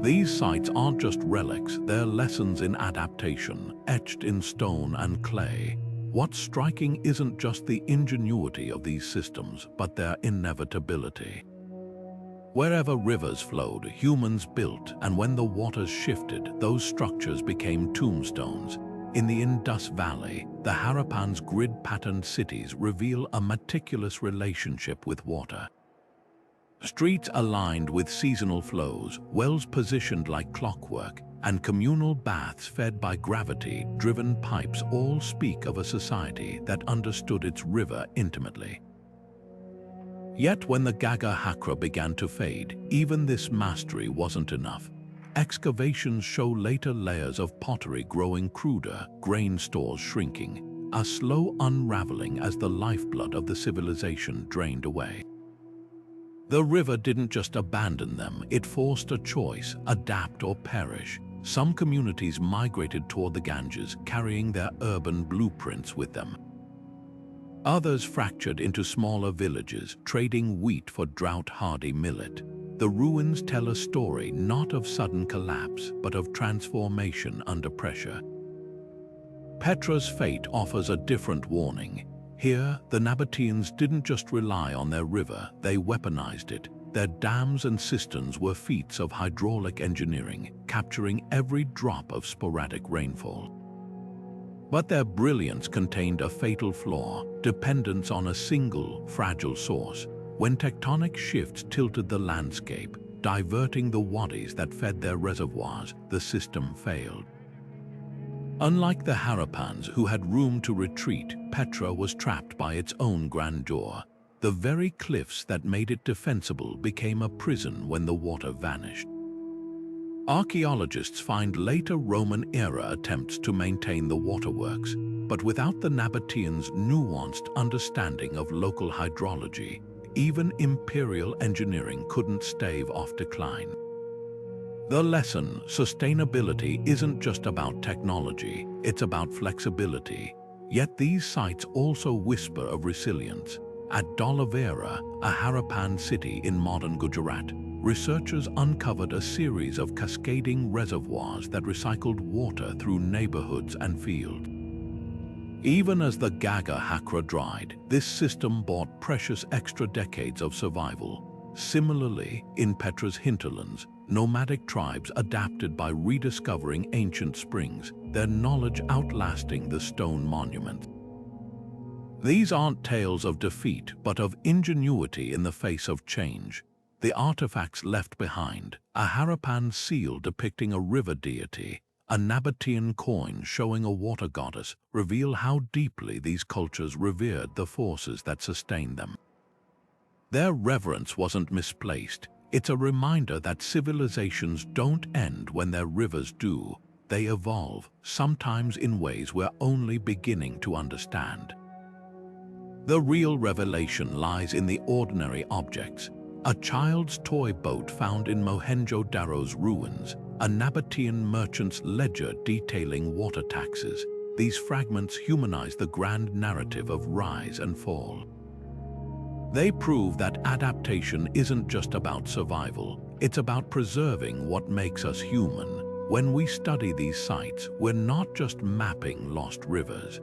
These sites aren't just relics, they're lessons in adaptation, etched in stone and clay. What's striking isn't just the ingenuity of these systems, but their inevitability. Wherever rivers flowed, humans built, and when the waters shifted, those structures became tombstones. In the Indus Valley, the Harapan's grid-patterned cities reveal a meticulous relationship with water. Streets aligned with seasonal flows, wells positioned like clockwork, and communal baths fed by gravity-driven pipes all speak of a society that understood its river intimately. Yet when the Gagahakra began to fade, even this mastery wasn't enough. Excavations show later layers of pottery growing cruder, grain stores shrinking, a slow unraveling as the lifeblood of the civilization drained away. The river didn't just abandon them, it forced a choice, adapt or perish. Some communities migrated toward the Ganges, carrying their urban blueprints with them. Others fractured into smaller villages, trading wheat for drought-hardy millet. The ruins tell a story not of sudden collapse, but of transformation under pressure. Petra's fate offers a different warning. Here, the Nabateans didn't just rely on their river, they weaponized it. Their dams and cisterns were feats of hydraulic engineering, capturing every drop of sporadic rainfall. But their brilliance contained a fatal flaw, dependence on a single, fragile source. When tectonic shifts tilted the landscape, diverting the wadis that fed their reservoirs, the system failed. Unlike the Harapans, who had room to retreat, Petra was trapped by its own grandeur. The very cliffs that made it defensible became a prison when the water vanished. Archaeologists find later Roman-era attempts to maintain the waterworks, but without the Nabateans' nuanced understanding of local hydrology, even imperial engineering couldn't stave off decline. The lesson, sustainability, isn't just about technology, it's about flexibility. Yet these sites also whisper of resilience. At Dolavera, a Harapan city in modern Gujarat, researchers uncovered a series of cascading reservoirs that recycled water through neighborhoods and fields. Even as the Gagah-Hakra dried, this system bought precious extra decades of survival. Similarly, in Petra's hinterlands, nomadic tribes adapted by rediscovering ancient springs, their knowledge outlasting the stone monuments. These aren't tales of defeat, but of ingenuity in the face of change. The artifacts left behind, a Harapan seal depicting a river deity, a Nabatean coin showing a water goddess, reveal how deeply these cultures revered the forces that sustained them. Their reverence wasn't misplaced. It's a reminder that civilizations don't end when their rivers do. They evolve, sometimes in ways we're only beginning to understand. The real revelation lies in the ordinary objects. A child's toy boat found in Mohenjo-Daro's ruins, a Nabatean merchant's ledger detailing water taxes. These fragments humanize the grand narrative of rise and fall. They prove that adaptation isn't just about survival, it's about preserving what makes us human. When we study these sites, we're not just mapping lost rivers.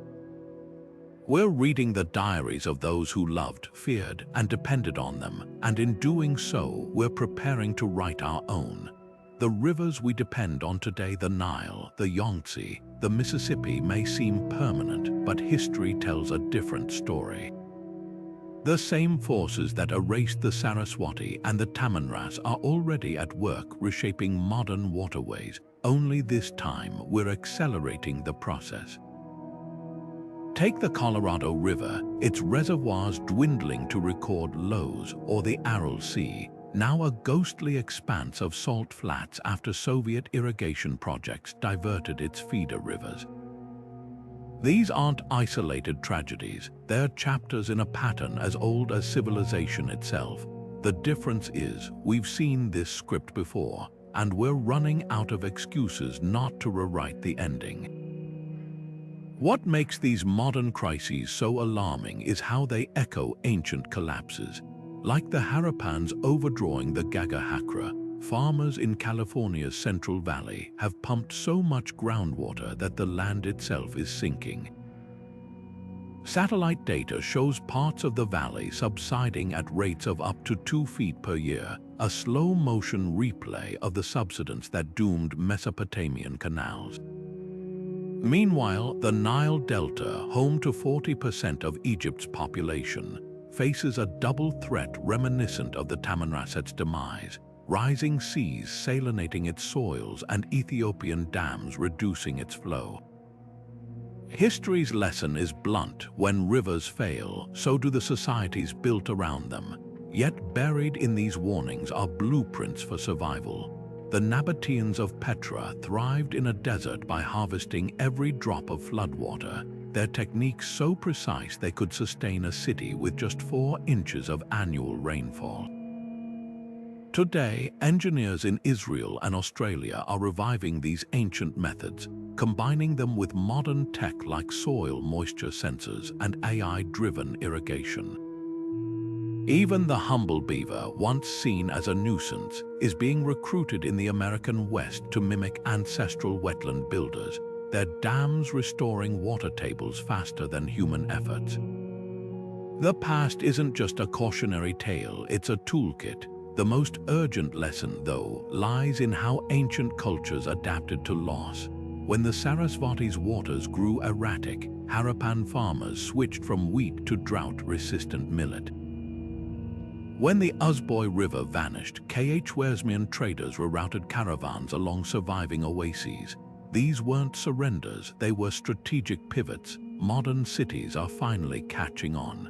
We're reading the diaries of those who loved, feared, and depended on them, and in doing so, we're preparing to write our own. The rivers we depend on today, the Nile, the Yangtze, the Mississippi, may seem permanent, but history tells a different story. The same forces that erased the Saraswati and the Tamanrasset are already at work reshaping modern waterways. Only this time, we're accelerating the process. Take the Colorado River, its reservoirs dwindling to record lows, or the Aral Sea, now a ghostly expanse of salt flats after Soviet irrigation projects diverted its feeder rivers. These aren't isolated tragedies, they're chapters in a pattern as old as civilization itself. The difference is, we've seen this script before, and we're running out of excuses not to rewrite the ending. What makes these modern crises so alarming is how they echo ancient collapses. Like the Harapans overdrawing the Gagahakra, farmers in California's Central Valley have pumped so much groundwater that the land itself is sinking. Satellite data shows parts of the valley subsiding at rates of up to 2 feet per year, a slow-motion replay of the subsidence that doomed Mesopotamian canals. Meanwhile, the Nile Delta, home to 40% of Egypt's population, faces a double threat reminiscent of the Tamanrasset's demise: rising seas salinating its soils and Ethiopian dams reducing its flow. History's lesson is blunt: when rivers fail, so do the societies built around them. Yet buried in these warnings are blueprints for survival. The Nabateans of Petra thrived in a desert by harvesting every drop of floodwater, their techniques so precise they could sustain a city with just 4 inches of annual rainfall. Today, engineers in Israel and Australia are reviving these ancient methods, combining them with modern tech like soil moisture sensors and AI-driven irrigation. Even the humble beaver, once seen as a nuisance, is being recruited in the American West to mimic ancestral wetland builders, their dams restoring water tables faster than human efforts. The past isn't just a cautionary tale, it's a toolkit. The most urgent lesson, though, lies in how ancient cultures adapted to loss. When the Sarasvati's waters grew erratic, Harapan farmers switched from wheat to drought-resistant millet. When the Uzboy River vanished, Khwarezmian traders rerouted caravans along surviving oases. These weren't surrenders, they were strategic pivots. Modern cities are finally catching on.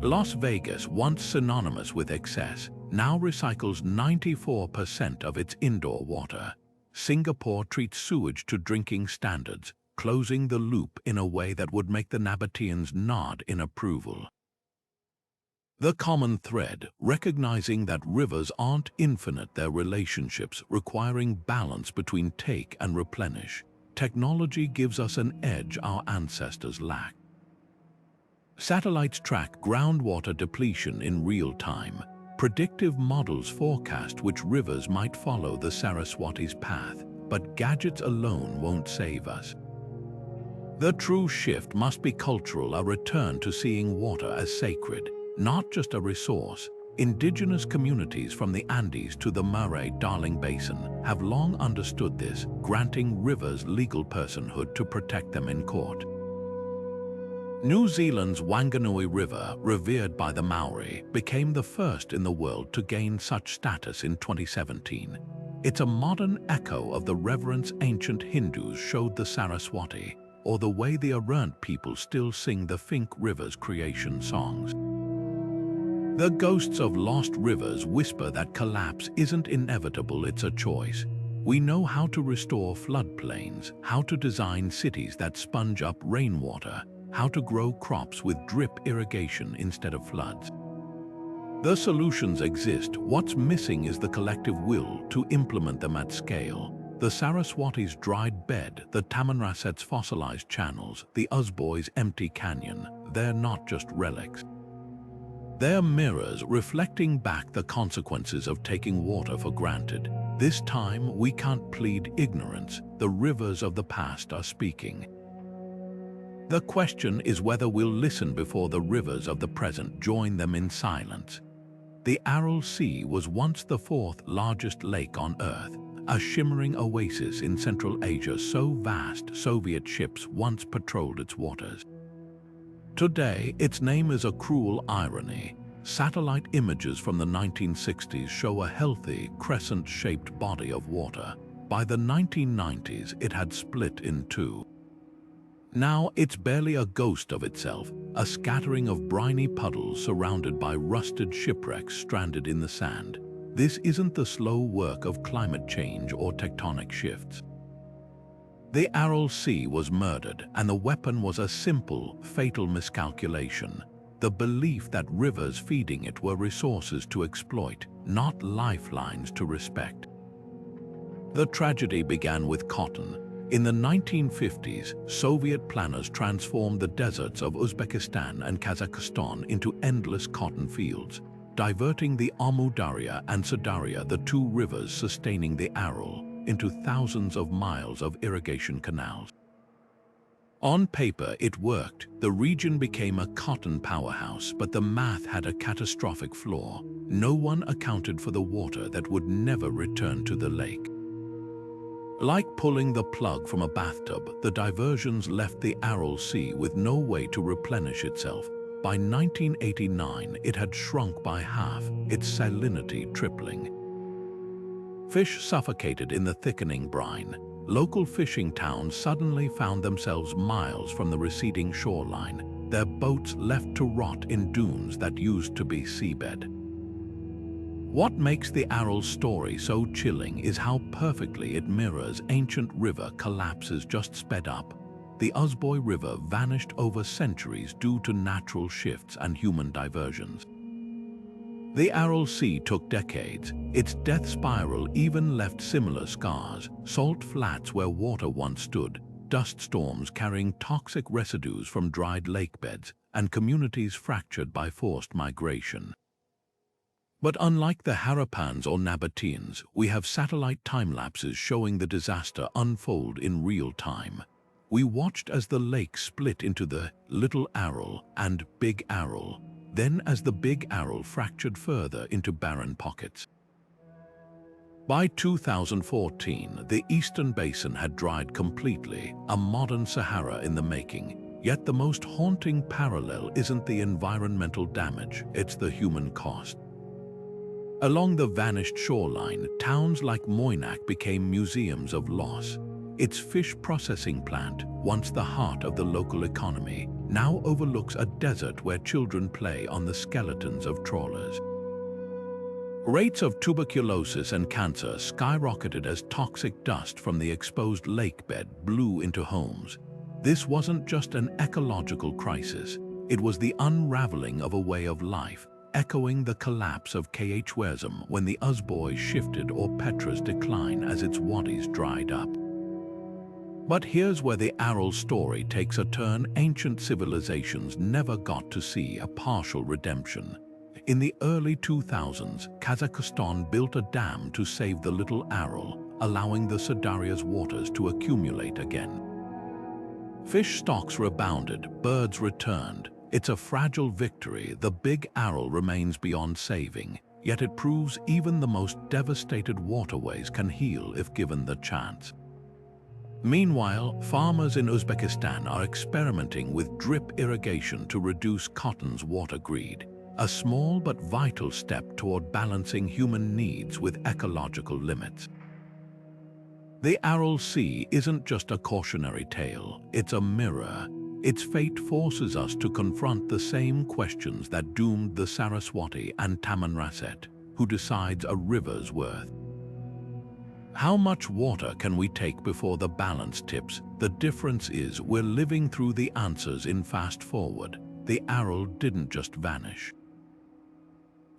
Las Vegas, once synonymous with excess, now recycles 94% of its indoor water. Singapore treats sewage to drinking standards, closing the loop in a way that would make the Nabateans nod in approval. The common thread, recognizing that rivers aren't infinite, their relationships requiring balance between take and replenish. Technology gives us an edge our ancestors lacked. Satellites track groundwater depletion in real time. Predictive models forecast which rivers might follow the Saraswati's path, but gadgets alone won't save us. The true shift must be cultural, a return to seeing water as sacred, not just a resource. Indigenous communities from the Andes to the Murray-Darling Basin have long understood this, granting rivers legal personhood to protect them in court. New Zealand's Wanganui River, revered by the Maori, became the first in the world to gain such status in 2017. It's a modern echo of the reverence ancient Hindus showed the Saraswati, or the way the Arant people still sing the Finke River's creation songs. The ghosts of lost rivers whisper that collapse isn't inevitable, it's a choice. We know how to restore floodplains, how to design cities that sponge up rainwater, how to grow crops with drip irrigation instead of floods. The solutions exist, what's missing is the collective will to implement them at scale. The Saraswati's dried bed, the Tamanrasset's fossilized channels, the Usboy's empty canyon, they're not just relics. They're mirrors reflecting back the consequences of taking water for granted. This time, we can't plead ignorance. The rivers of the past are speaking. The question is whether we'll listen before the rivers of the present join them in silence. The Aral Sea was once the fourth largest lake on Earth, a shimmering oasis in Central Asia so vast Soviet ships once patrolled its waters. Today, its name is a cruel irony. Satellite images from the 1960s show a healthy, crescent-shaped body of water. By the 1990s, it had split in two. Now it's barely a ghost of itself, a scattering of briny puddles surrounded by rusted shipwrecks stranded in the sand. This isn't the slow work of climate change or tectonic shifts. The Aral Sea was murdered, and the weapon was a simple, fatal miscalculation. The belief that rivers feeding it were resources to exploit, not lifelines to respect. The tragedy began with cotton. In the 1950s, Soviet planners transformed the deserts of Uzbekistan and Kazakhstan into endless cotton fields, diverting the Amu Darya and Sadarya, the two rivers sustaining the Aral, into thousands of miles of irrigation canals. On paper, it worked. The region became a cotton powerhouse, but the math had a catastrophic flaw. No one accounted for the water that would never return to the lake. Like pulling the plug from a bathtub, the diversions left the Aral Sea with no way to replenish itself. By 1989, it had shrunk by half, its salinity tripling. Fish suffocated in the thickening brine. Local fishing towns suddenly found themselves miles from the receding shoreline, their boats left to rot in dunes that used to be seabed. What makes the Aral story so chilling is how perfectly it mirrors ancient river collapses just sped up. The Usboy River vanished over centuries due to natural shifts and human diversions. The Aral Sea took decades. Its death spiral even left similar scars: salt flats where water once stood, dust storms carrying toxic residues from dried lake beds, and communities fractured by forced migration. But unlike the Harapans or Nabateans, we have satellite time-lapses showing the disaster unfold in real time. We watched as the lake split into the Little Aral and Big Aral, then as the Big Aral fractured further into barren pockets. By 2014, the eastern basin had dried completely, a modern Sahara in the making. Yet the most haunting parallel isn't the environmental damage, it's the human cost. Along the vanished shoreline, towns like Moynak became museums of loss. Its fish processing plant, once the heart of the local economy, now overlooks a desert where children play on the skeletons of trawlers. Rates of tuberculosis and cancer skyrocketed as toxic dust from the exposed lake bed blew into homes. This wasn't just an ecological crisis, it was the unraveling of a way of life, echoing the collapse of Khwarezm when the Uzboy shifted or Petra's decline as its wadis dried up. But here's where the Aral story takes a turn ancient civilizations never got to see a partial redemption. In the early 2000s, Kazakhstan built a dam to save the Little Aral, allowing the Sadarya's waters to accumulate again. Fish stocks rebounded, birds returned. It's a fragile victory. The Big Aral remains beyond saving, yet it proves even the most devastated waterways can heal if given the chance. Meanwhile, farmers in Uzbekistan are experimenting with drip irrigation to reduce cotton's water greed, a small but vital step toward balancing human needs with ecological limits. The Aral Sea isn't just a cautionary tale, it's a mirror. Its fate forces us to confront the same questions that doomed the Saraswati and Tamanrasset. Who decides a river's worth? How much water can we take before the balance tips? The difference is we're living through the answers in fast forward. The Aral didn't just vanish.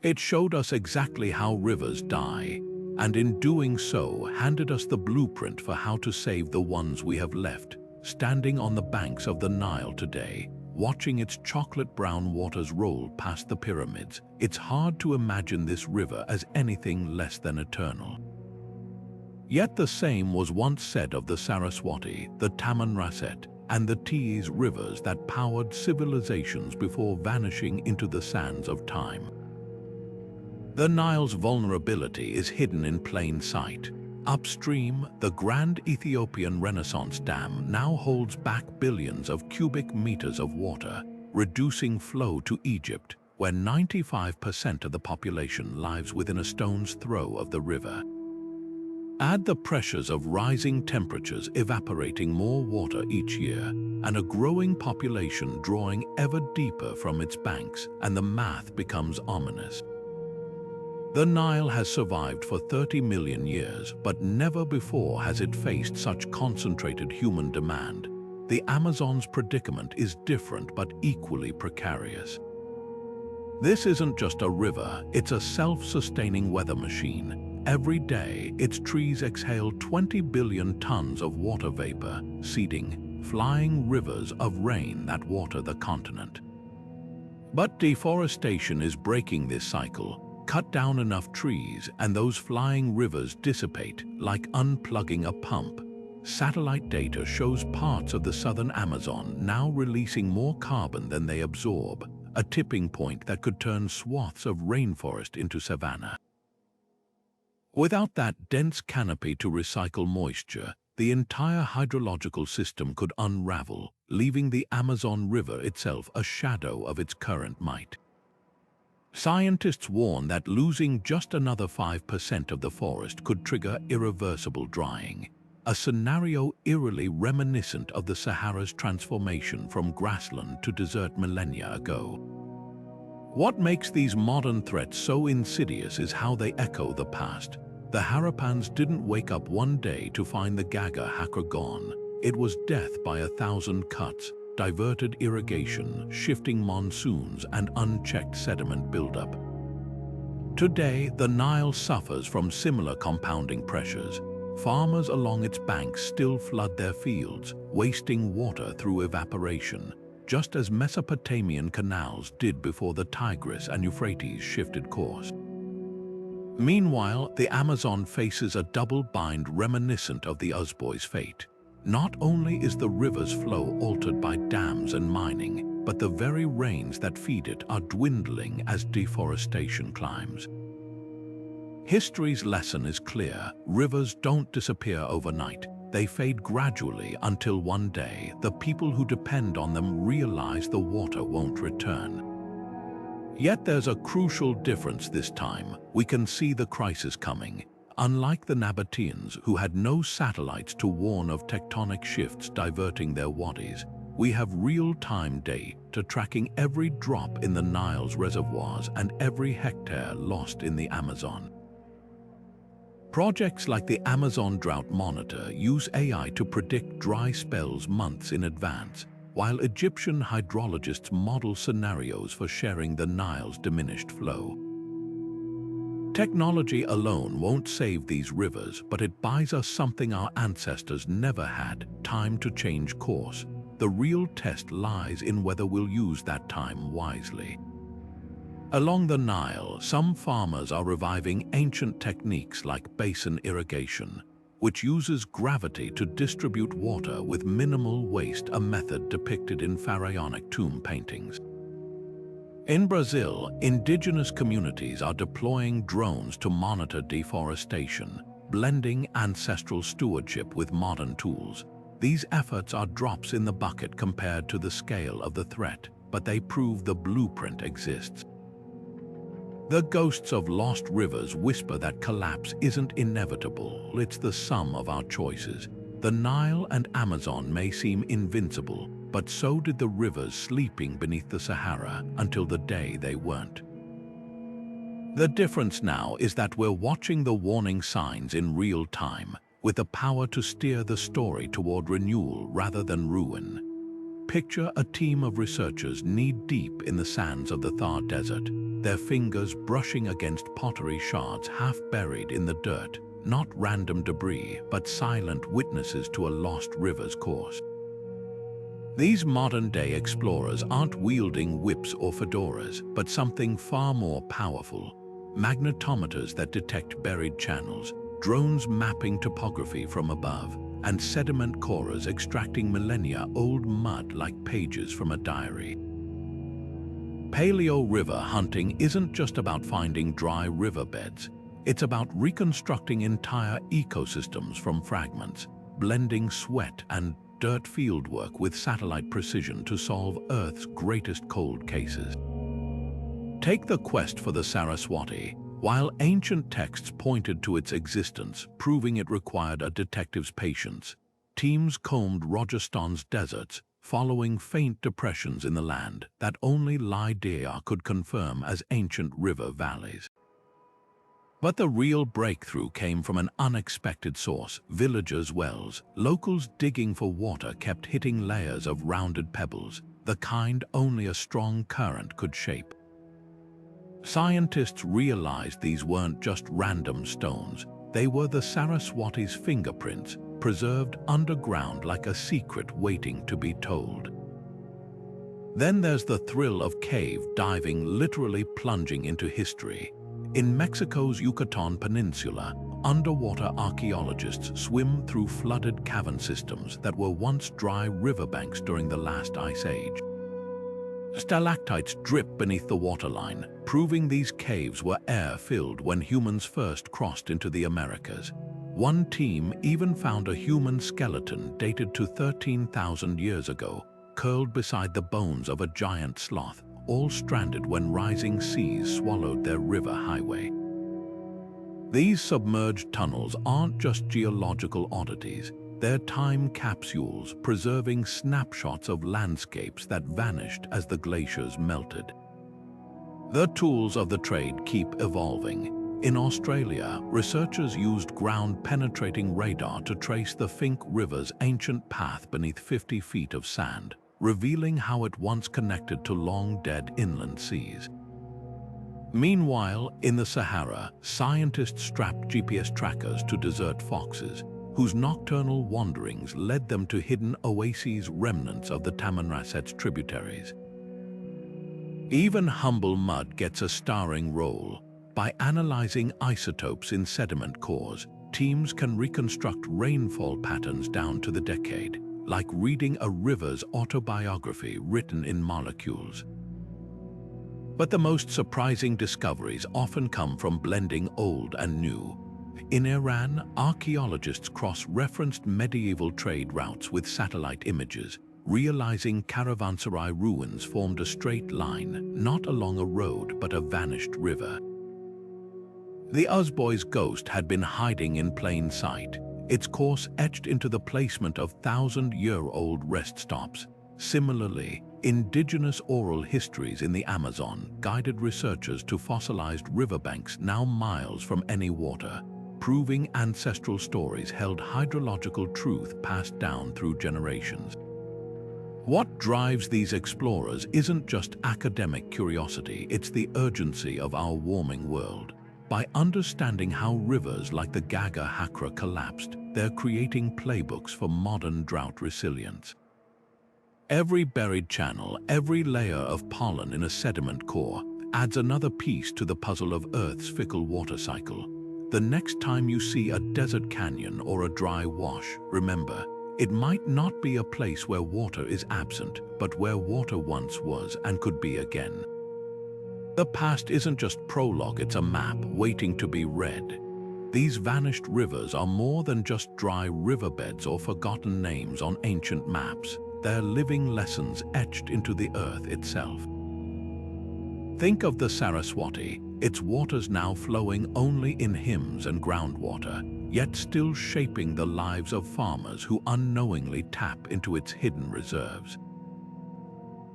It showed us exactly how rivers die, and in doing so handed us the blueprint for how to save the ones we have left. Standing on the banks of the Nile today, watching its chocolate-brown waters roll past the pyramids, it's hard to imagine this river as anything less than eternal. Yet the same was once said of the Saraswati, the Tamanrasset. and the Teays rivers that powered civilizations before vanishing into the sands of time. The Nile's vulnerability is hidden in plain sight. Upstream, the Grand Ethiopian Renaissance Dam now holds back billions of cubic meters of water, reducing flow to Egypt, where 95% of the population lives within a stone's throw of the river. Add the pressures of rising temperatures evaporating more water each year, and a growing population drawing ever deeper from its banks, and the math becomes ominous. The Nile has survived for 30 million years, but never before has it faced such concentrated human demand. The Amazon's predicament is different but equally precarious. This isn't just a river, it's a self-sustaining weather machine. Every day, its trees exhale 20 billion tons of water vapor, seeding flying rivers of rain that water the continent. But deforestation is breaking this cycle. Cut down enough trees and those flying rivers dissipate, like unplugging a pump. Satellite data shows parts of the southern Amazon now releasing more carbon than they absorb, a tipping point that could turn swaths of rainforest into savanna. Without that dense canopy to recycle moisture, the entire hydrological system could unravel, leaving the Amazon River itself a shadow of its current might. Scientists warn that losing just another 5% of the forest could trigger irreversible drying, a scenario eerily reminiscent of the Sahara's transformation from grassland to desert millennia ago. What makes these modern threats so insidious is how they echo the past. The Harapans didn't wake up one day to find the Gagah-Hakra gone. It was death by 1,000 cuts, diverted irrigation, shifting monsoons, and unchecked sediment buildup. Today, the Nile suffers from similar compounding pressures. Farmers along its banks still flood their fields, wasting water through evaporation, just as Mesopotamian canals did before the Tigris and Euphrates shifted course. Meanwhile, the Amazon faces a double bind reminiscent of the Uzboy's fate. Not only is the river's flow altered by dams and mining, but the very rains that feed it are dwindling as deforestation climbs. History's lesson is clear. Rivers don't disappear overnight. They fade gradually until one day the people who depend on them realize the water won't return. Yet there's a crucial difference this time. We can see the crisis coming. Unlike the Nabateans, who had no satellites to warn of tectonic shifts diverting their wadis, we have real-time data tracking every drop in the Nile's reservoirs and every hectare lost in the Amazon. Projects like the Amazon Drought Monitor use AI to predict dry spells months in advance, while Egyptian hydrologists model scenarios for sharing the Nile's diminished flow. Technology alone won't save these rivers, but it buys us something our ancestors never had: time to change course. The real test lies in whether we'll use that time wisely. Along the Nile, some farmers are reviving ancient techniques like basin irrigation, which uses gravity to distribute water with minimal waste, a method depicted in pharaonic tomb paintings. In Brazil, indigenous communities are deploying drones to monitor deforestation, blending ancestral stewardship with modern tools. These efforts are drops in the bucket compared to the scale of the threat, but they prove the blueprint exists. The ghosts of lost rivers whisper that collapse isn't inevitable, it's the sum of our choices. The Nile and Amazon may seem invincible, but so did the rivers sleeping beneath the Sahara until the day they weren't. The difference now is that we're watching the warning signs in real time, with the power to steer the story toward renewal rather than ruin. Picture a team of researchers knee-deep in the sands of the Thar Desert, their fingers brushing against pottery shards half buried in the dirt, not random debris, but silent witnesses to a lost river's course. These modern-day explorers aren't wielding whips or fedoras, but something far more powerful: magnetometers that detect buried channels, drones mapping topography from above, and sediment corers extracting millennia-old mud like pages from a diary. Paleo river hunting isn't just about finding dry riverbeds. It's about reconstructing entire ecosystems from fragments, blending sweat and dirt fieldwork with satellite precision to solve Earth's greatest cold cases. Take the quest for the Saraswati. While ancient texts pointed to its existence, proving it required a detective's patience, teams combed Rajasthan's deserts, following faint depressions in the land that only Lidea could confirm as ancient river valleys. But the real breakthrough came from an unexpected source: villagers' wells. Locals digging for water kept hitting layers of rounded pebbles, the kind only a strong current could shape. Scientists realized these weren't just random stones. They were the Saraswati's fingerprints, preserved underground like a secret waiting to be told. Then there's the thrill of cave diving, literally plunging into history. In Mexico's Yucatan Peninsula, underwater archaeologists swim through flooded cavern systems that were once dry riverbanks during the last ice age. Stalactites drip beneath the waterline, proving these caves were air-filled when humans first crossed into the Americas. One team even found a human skeleton dated to 13,000 years ago, curled beside the bones of a giant sloth, all stranded when rising seas swallowed their river highway. These submerged tunnels aren't just geological oddities. They're time capsules, preserving snapshots of landscapes that vanished as the glaciers melted. The tools of the trade keep evolving. In Australia, researchers used ground-penetrating radar to trace the Finke River's ancient path beneath 50 feet of sand, revealing how it once connected to long-dead inland seas. Meanwhile, in the Sahara, scientists strapped GPS trackers to desert foxes, whose nocturnal wanderings led them to hidden oases, remnants of the Tamanrasset's tributaries. Even humble mud gets a starring role. By analyzing isotopes in sediment cores, teams can reconstruct rainfall patterns down to the decade, like reading a river's autobiography written in molecules. But the most surprising discoveries often come from blending old and new. In Iran, archaeologists cross-referenced medieval trade routes with satellite images, realizing caravanserai ruins formed a straight line, not along a road but a vanished river. The Usboy's ghost had been hiding in plain sight, its course etched into the placement of thousand-year-old rest stops. Similarly, indigenous oral histories in the Amazon guided researchers to fossilized riverbanks now miles from any water, proving ancestral stories held hydrological truth passed down through generations. What drives these explorers isn't just academic curiosity, it's the urgency of our warming world. By understanding how rivers like the Gagahakra collapsed, they're creating playbooks for modern drought resilience. Every buried channel, every layer of pollen in a sediment core adds another piece to the puzzle of Earth's fickle water cycle. The next time you see a desert canyon or a dry wash, remember, it might not be a place where water is absent, but where water once was and could be again. The past isn't just prologue, it's a map waiting to be read. These vanished rivers are more than just dry riverbeds or forgotten names on ancient maps. They're living lessons etched into the earth itself. Think of the Saraswati, its waters now flowing only in hymns and groundwater, yet still shaping the lives of farmers who unknowingly tap into its hidden reserves.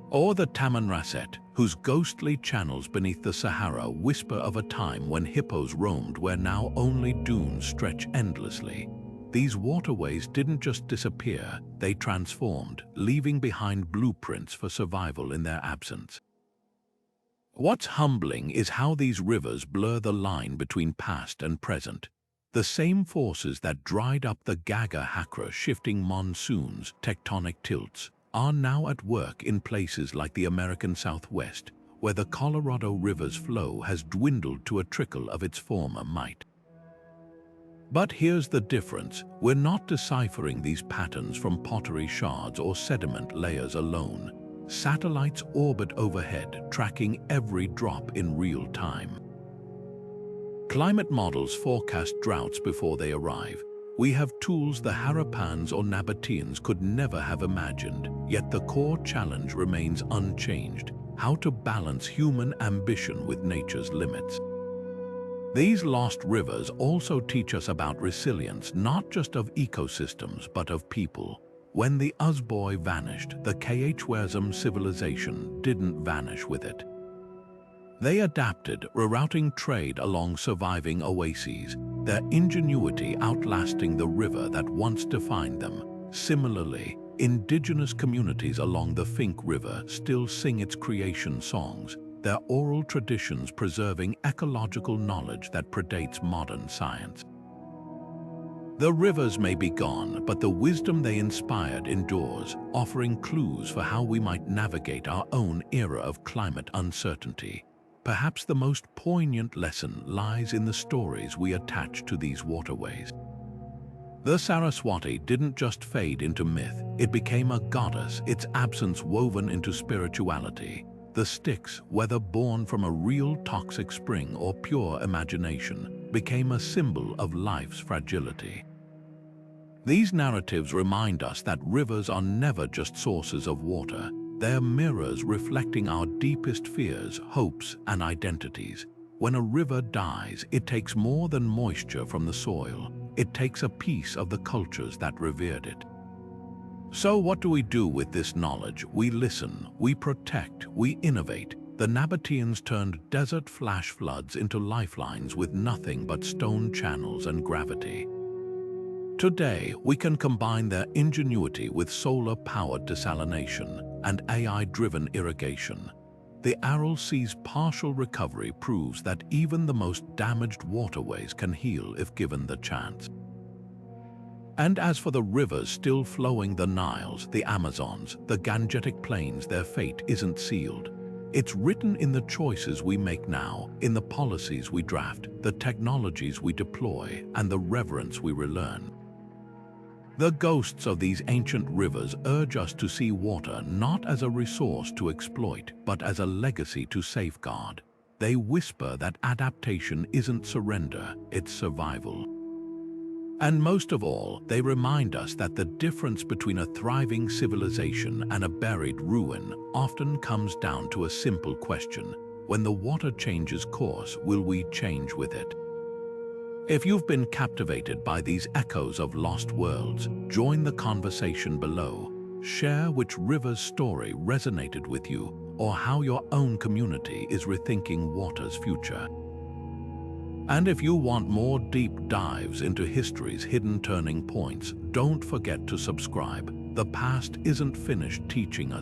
Or the Tamanrasset, whose ghostly channels beneath the Sahara whisper of a time when hippos roamed where now only dunes stretch endlessly. These waterways didn't just disappear, they transformed, leaving behind blueprints for survival in their absence. What's humbling is how these rivers blur the line between past and present. The same forces that dried up the Gagahakra, shifting monsoons, tectonic tilts, are now at work in places like the American Southwest, where the Colorado River's flow has dwindled to a trickle of its former might. But here's the difference. We're not deciphering these patterns from pottery shards or sediment layers alone. Satellites orbit overhead, tracking every drop in real time. Climate models forecast droughts before they arrive. We have tools the Harapans or Nabateans could never have imagined, yet the core challenge remains unchanged: how to balance human ambition with nature's limits. These lost rivers also teach us about resilience, not just of ecosystems, but of people. When the Uzboy vanished, the Khwarezm civilization didn't vanish with it. They adapted, rerouting trade along surviving oases, their ingenuity outlasting the river that once defined them. Similarly, indigenous communities along the Finke River still sing its creation songs, their oral traditions preserving ecological knowledge that predates modern science. The rivers may be gone, but the wisdom they inspired endures, offering clues for how we might navigate our own era of climate uncertainty. Perhaps the most poignant lesson lies in the stories we attach to these waterways. The Saraswati didn't just fade into myth, it became a goddess, its absence woven into spirituality. The Styx, whether born from a real toxic spring or pure imagination, became a symbol of life's fragility. These narratives remind us that rivers are never just sources of water. They're mirrors reflecting our deepest fears, hopes, and identities. When a river dies, it takes more than moisture from the soil. It takes a piece of the cultures that revered it. So what do we do with this knowledge? We listen, we protect, we innovate. The Nabateans turned desert flash floods into lifelines with nothing but stone channels and gravity. Today, we can combine their ingenuity with solar-powered desalination and AI-driven irrigation. The Aral Sea's partial recovery proves that even the most damaged waterways can heal if given the chance. And as for the rivers still flowing, the Niles, the Amazons, the Gangetic Plains, their fate isn't sealed. It's written in the choices we make now, in the policies we draft, the technologies we deploy, and the reverence we relearn. The ghosts of these ancient rivers urge us to see water not as a resource to exploit, but as a legacy to safeguard. They whisper that adaptation isn't surrender, it's survival. And most of all, they remind us that the difference between a thriving civilization and a buried ruin often comes down to a simple question: when the water changes course, will we change with it? If you've been captivated by these echoes of lost worlds, join the conversation below. Share which river's story resonated with you, or how your own community is rethinking water's future. And if you want more deep dives into history's hidden turning points, don't forget to subscribe. The past isn't finished teaching us.